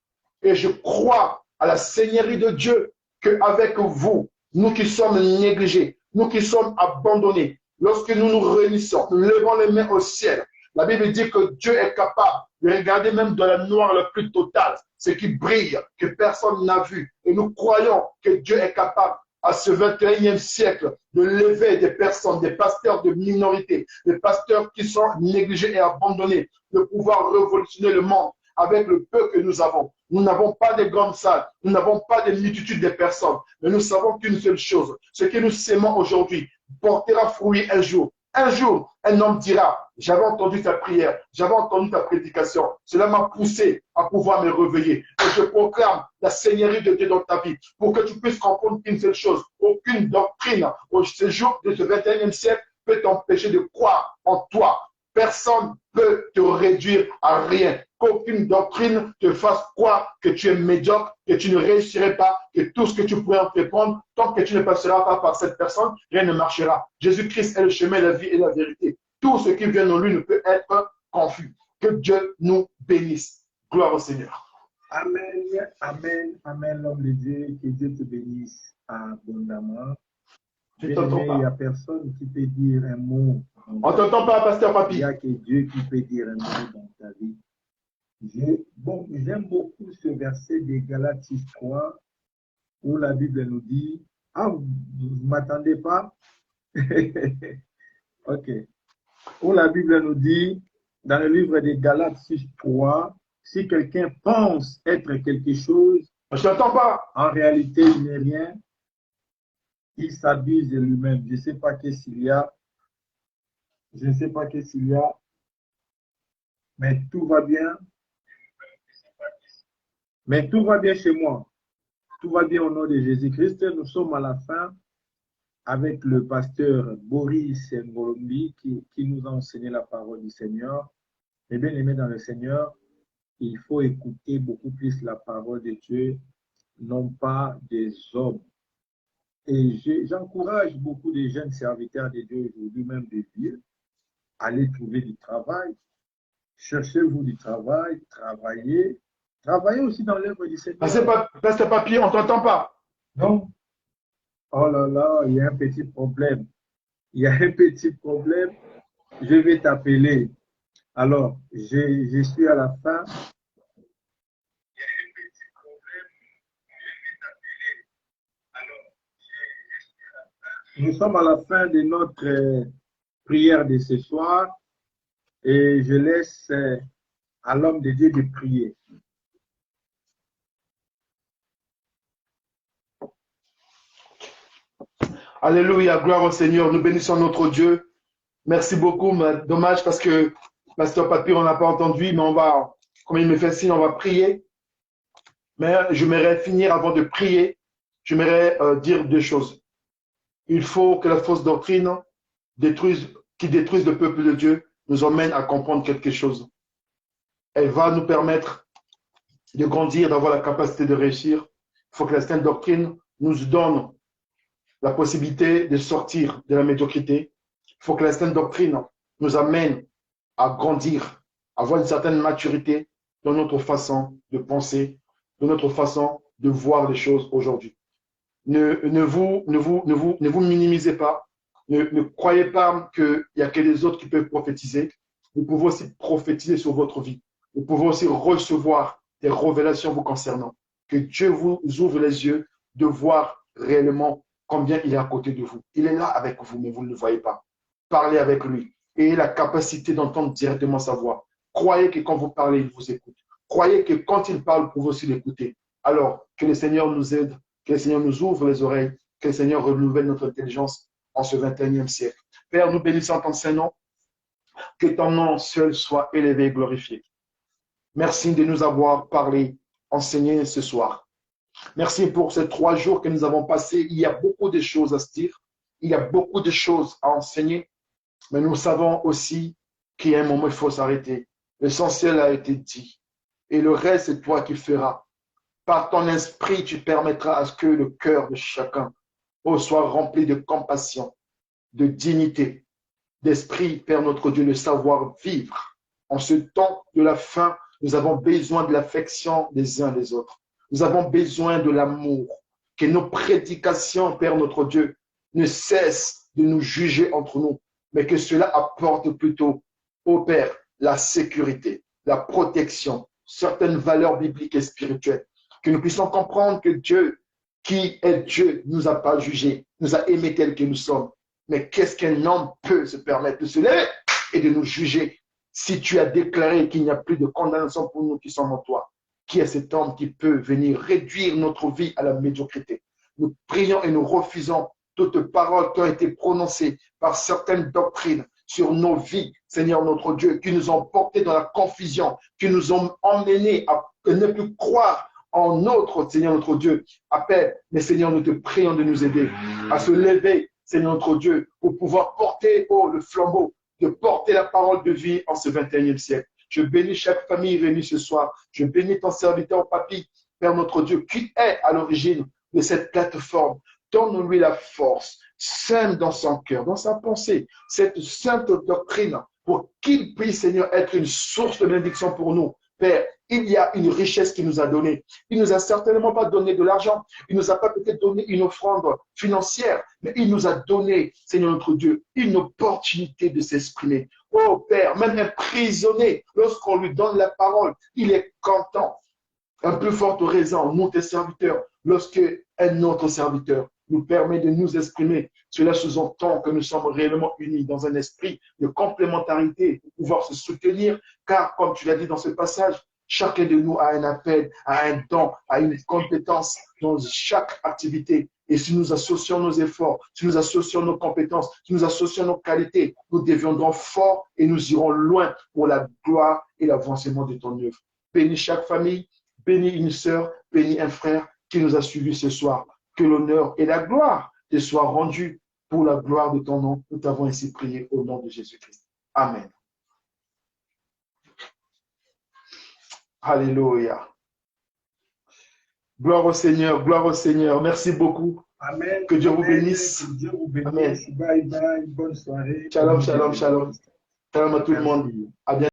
Et je crois à la seigneurie de Dieu, qu'avec vous, nous qui sommes négligés, nous qui sommes abandonnés, lorsque nous nous réunissons, nous levons les mains au ciel, la Bible dit que Dieu est capable de regarder même dans la noire la plus totale, ce qui brille, que personne n'a vu. Et nous croyons que Dieu est capable, à ce 21e siècle, de lever des personnes, des pasteurs de minorité, des pasteurs qui sont négligés et abandonnés, de pouvoir révolutionner le monde avec le peu que nous avons. Nous n'avons pas de grandes salles, nous n'avons pas de multitudes de personnes, mais nous savons qu'une seule chose, ce que nous sémons aujourd'hui portera fruit un jour. Un jour, un homme dira, j'avais entendu ta prière, j'avais entendu ta prédication. Cela m'a poussé à pouvoir me réveiller. Et je proclame la seigneurie de Dieu dans ta vie pour que tu puisses comprendre une seule chose. Aucune doctrine au séjour de ce 21e siècle peut t'empêcher de croire en toi. Personne ne peut te réduire à rien. Qu'aucune doctrine te fasse croire que tu es médiocre, que tu ne réussirais pas, que tout ce que tu pourrais entreprendre, tant que tu ne passeras pas par cette personne, rien ne marchera. Jésus-Christ est le chemin, la vie et la vérité. Tout ce qui vient en lui ne peut être confus. Que Dieu nous bénisse. Gloire au Seigneur. Amen, amen, amen, l'homme de Dieu. Que Dieu te bénisse abondamment. Tu t'entends pas? Il n'y a personne qui peut dire un mot. On ne t'entend pas, pasteur Papi. Il n'y a que Dieu qui peut dire un mot dans ta vie. J'aime beaucoup ce verset de Galates 6:3 où la Bible nous dit, ah, vous ne m'attendez pas? Ok. Où la Bible nous dit, dans le livre de Galates 6:3, si quelqu'un pense être quelque chose, Je t'entends pas. en réalité, il n'est rien, il s'abuse de lui-même. Je ne sais pas qu'est-ce qu'il y a. Je ne sais pas qu'est-ce qu'il y a. Mais tout va bien. Mais tout va bien chez moi. Tout va bien au nom de Jésus-Christ. Nous sommes à la fin avec le pasteur Boris Ngolombi qui nous a enseigné la parole du Seigneur. Et bien aimé dans le Seigneur, il faut écouter beaucoup plus la parole de Dieu, non pas des hommes. Et j'encourage beaucoup de jeunes serviteurs de Dieu aujourd'hui, même de Dieu, à aller trouver du travail. Cherchez-vous du travail, travaillez. Travaillez aussi dans l'œuvre du Seigneur. Pasteur Papi, on ne t'entend pas. Non. Oh là là, il y a un petit problème. Il y a un petit problème. Je vais t'appeler. Alors, je suis à la fin. Il y a un petit problème. Je vais t'appeler. Alors, je suis à la fin. Nous sommes à la fin de notre prière de ce soir. Et je laisse à l'homme de Dieu de prier. Alléluia, gloire au Seigneur. Nous bénissons notre Dieu. Merci beaucoup. Mais dommage parce que Pasteur Papy, on n'a pas entendu, mais on va, comme il me fait signe, on va prier. Mais j'aimerais finir avant de prier. J'aimerais dire deux choses. Il faut que la fausse doctrine qui détruise le peuple de Dieu nous emmène à comprendre quelque chose. Elle va nous permettre de grandir, d'avoir la capacité de réussir. Il faut que la sainte doctrine nous donne la possibilité de sortir de la médiocrité. Il faut que la sainte doctrine nous amène à grandir, à avoir une certaine maturité dans notre façon de penser, dans notre façon de voir les choses aujourd'hui. Ne vous minimisez pas. Ne croyez pas qu'il n'y a que les autres qui peuvent prophétiser. Vous pouvez aussi prophétiser sur votre vie. Vous pouvez aussi recevoir des révélations vous concernant. Que Dieu vous ouvre les yeux de voir réellement combien il est à côté de vous. Il est là avec vous, mais vous ne le voyez pas. Parlez avec lui. Ayez la capacité d'entendre directement sa voix. Croyez que quand vous parlez, il vous écoute. Croyez que quand il parle, vous pouvez aussi l'écouter. Alors, que le Seigneur nous aide, que le Seigneur nous ouvre les oreilles, que le Seigneur renouvelle notre intelligence en ce 21e siècle. Père, nous bénissons ton Saint-Nom, que ton nom seul soit élevé et glorifié. Merci de nous avoir parlé, enseigné ce soir. Merci pour ces 3 jours que nous avons passés. Il y a beaucoup de choses à se dire. Il y a beaucoup de choses à enseigner. Mais nous savons aussi qu'il y a un moment où il faut s'arrêter. L'essentiel a été dit. Et le reste, c'est toi qui feras. Par ton esprit, tu permettras à ce que le cœur de chacun soit rempli de compassion, de dignité, d'esprit, Père notre Dieu, de savoir vivre. En ce temps de la fin, nous avons besoin de l'affection des uns des autres. Nous avons besoin de l'amour. Que nos prédications, Père notre Dieu, ne cessent de nous juger entre nous, mais que cela apporte plutôt au Père la sécurité, la protection, certaines valeurs bibliques et spirituelles. Que nous puissions comprendre que Dieu, qui est Dieu, ne nous a pas jugés, nous a aimés tels que nous sommes. Mais qu'est-ce qu'un homme peut se permettre de se lever et de nous juger si tu as déclaré qu'il n'y a plus de condamnation pour nous qui sommes en toi? Qui est cet homme qui peut venir réduire notre vie à la médiocrité? Nous prions et nous refusons toutes paroles qui ont été prononcées par certaines doctrines sur nos vies, Seigneur notre Dieu, qui nous ont portés dans la confusion, qui nous ont emmenés à ne plus croire en notre Seigneur notre Dieu. Appelle, mais Seigneur, nous te prions de nous aider à se lever, Seigneur notre Dieu, pour pouvoir porter le flambeau, de porter la parole de vie en ce 21e siècle. Je bénis chaque famille réunie ce soir. Je bénis ton serviteur, Papy, Père notre Dieu, qui est à l'origine de cette plateforme. Donne-lui la force, sème dans son cœur, dans sa pensée, cette sainte doctrine pour qu'il puisse, Seigneur, être une source de bénédiction pour nous. Père, il y a une richesse qu'il nous a donnée. Il ne nous a certainement pas donné de l'argent. Il ne nous a pas peut-être donné une offrande financière, mais il nous a donné, Seigneur notre Dieu, une opportunité de s'exprimer. Oh Père, même un prisonnier, lorsqu'on lui donne la parole, il est content. Un plus forte raison, nous tes serviteurs, lorsque un autre serviteur nous permet de nous exprimer, cela sous-entend que nous sommes réellement unis dans un esprit de complémentarité pour pouvoir se soutenir, car comme tu l'as dit dans ce passage, chacun de nous a un appel, a un don, a une compétence dans chaque activité. Et si nous associons nos efforts, si nous associons nos compétences, si nous associons nos qualités, nous deviendrons forts et nous irons loin pour la gloire et l'avancement de ton œuvre. Bénis chaque famille, bénis une sœur, bénis un frère qui nous a suivis ce soir. Que l'honneur et la gloire te soient rendus pour la gloire de ton nom. Nous t'avons ainsi prié au nom de Jésus-Christ. Amen. Alléluia. Gloire au Seigneur, gloire au Seigneur. Merci beaucoup. Amen. Que Dieu vous Amen. bénisse. Que Dieu vous bénisse. Amen. Bye bye. Bonne soirée. Shalom, shalom, shalom. Shalom à tout le monde. À bientôt.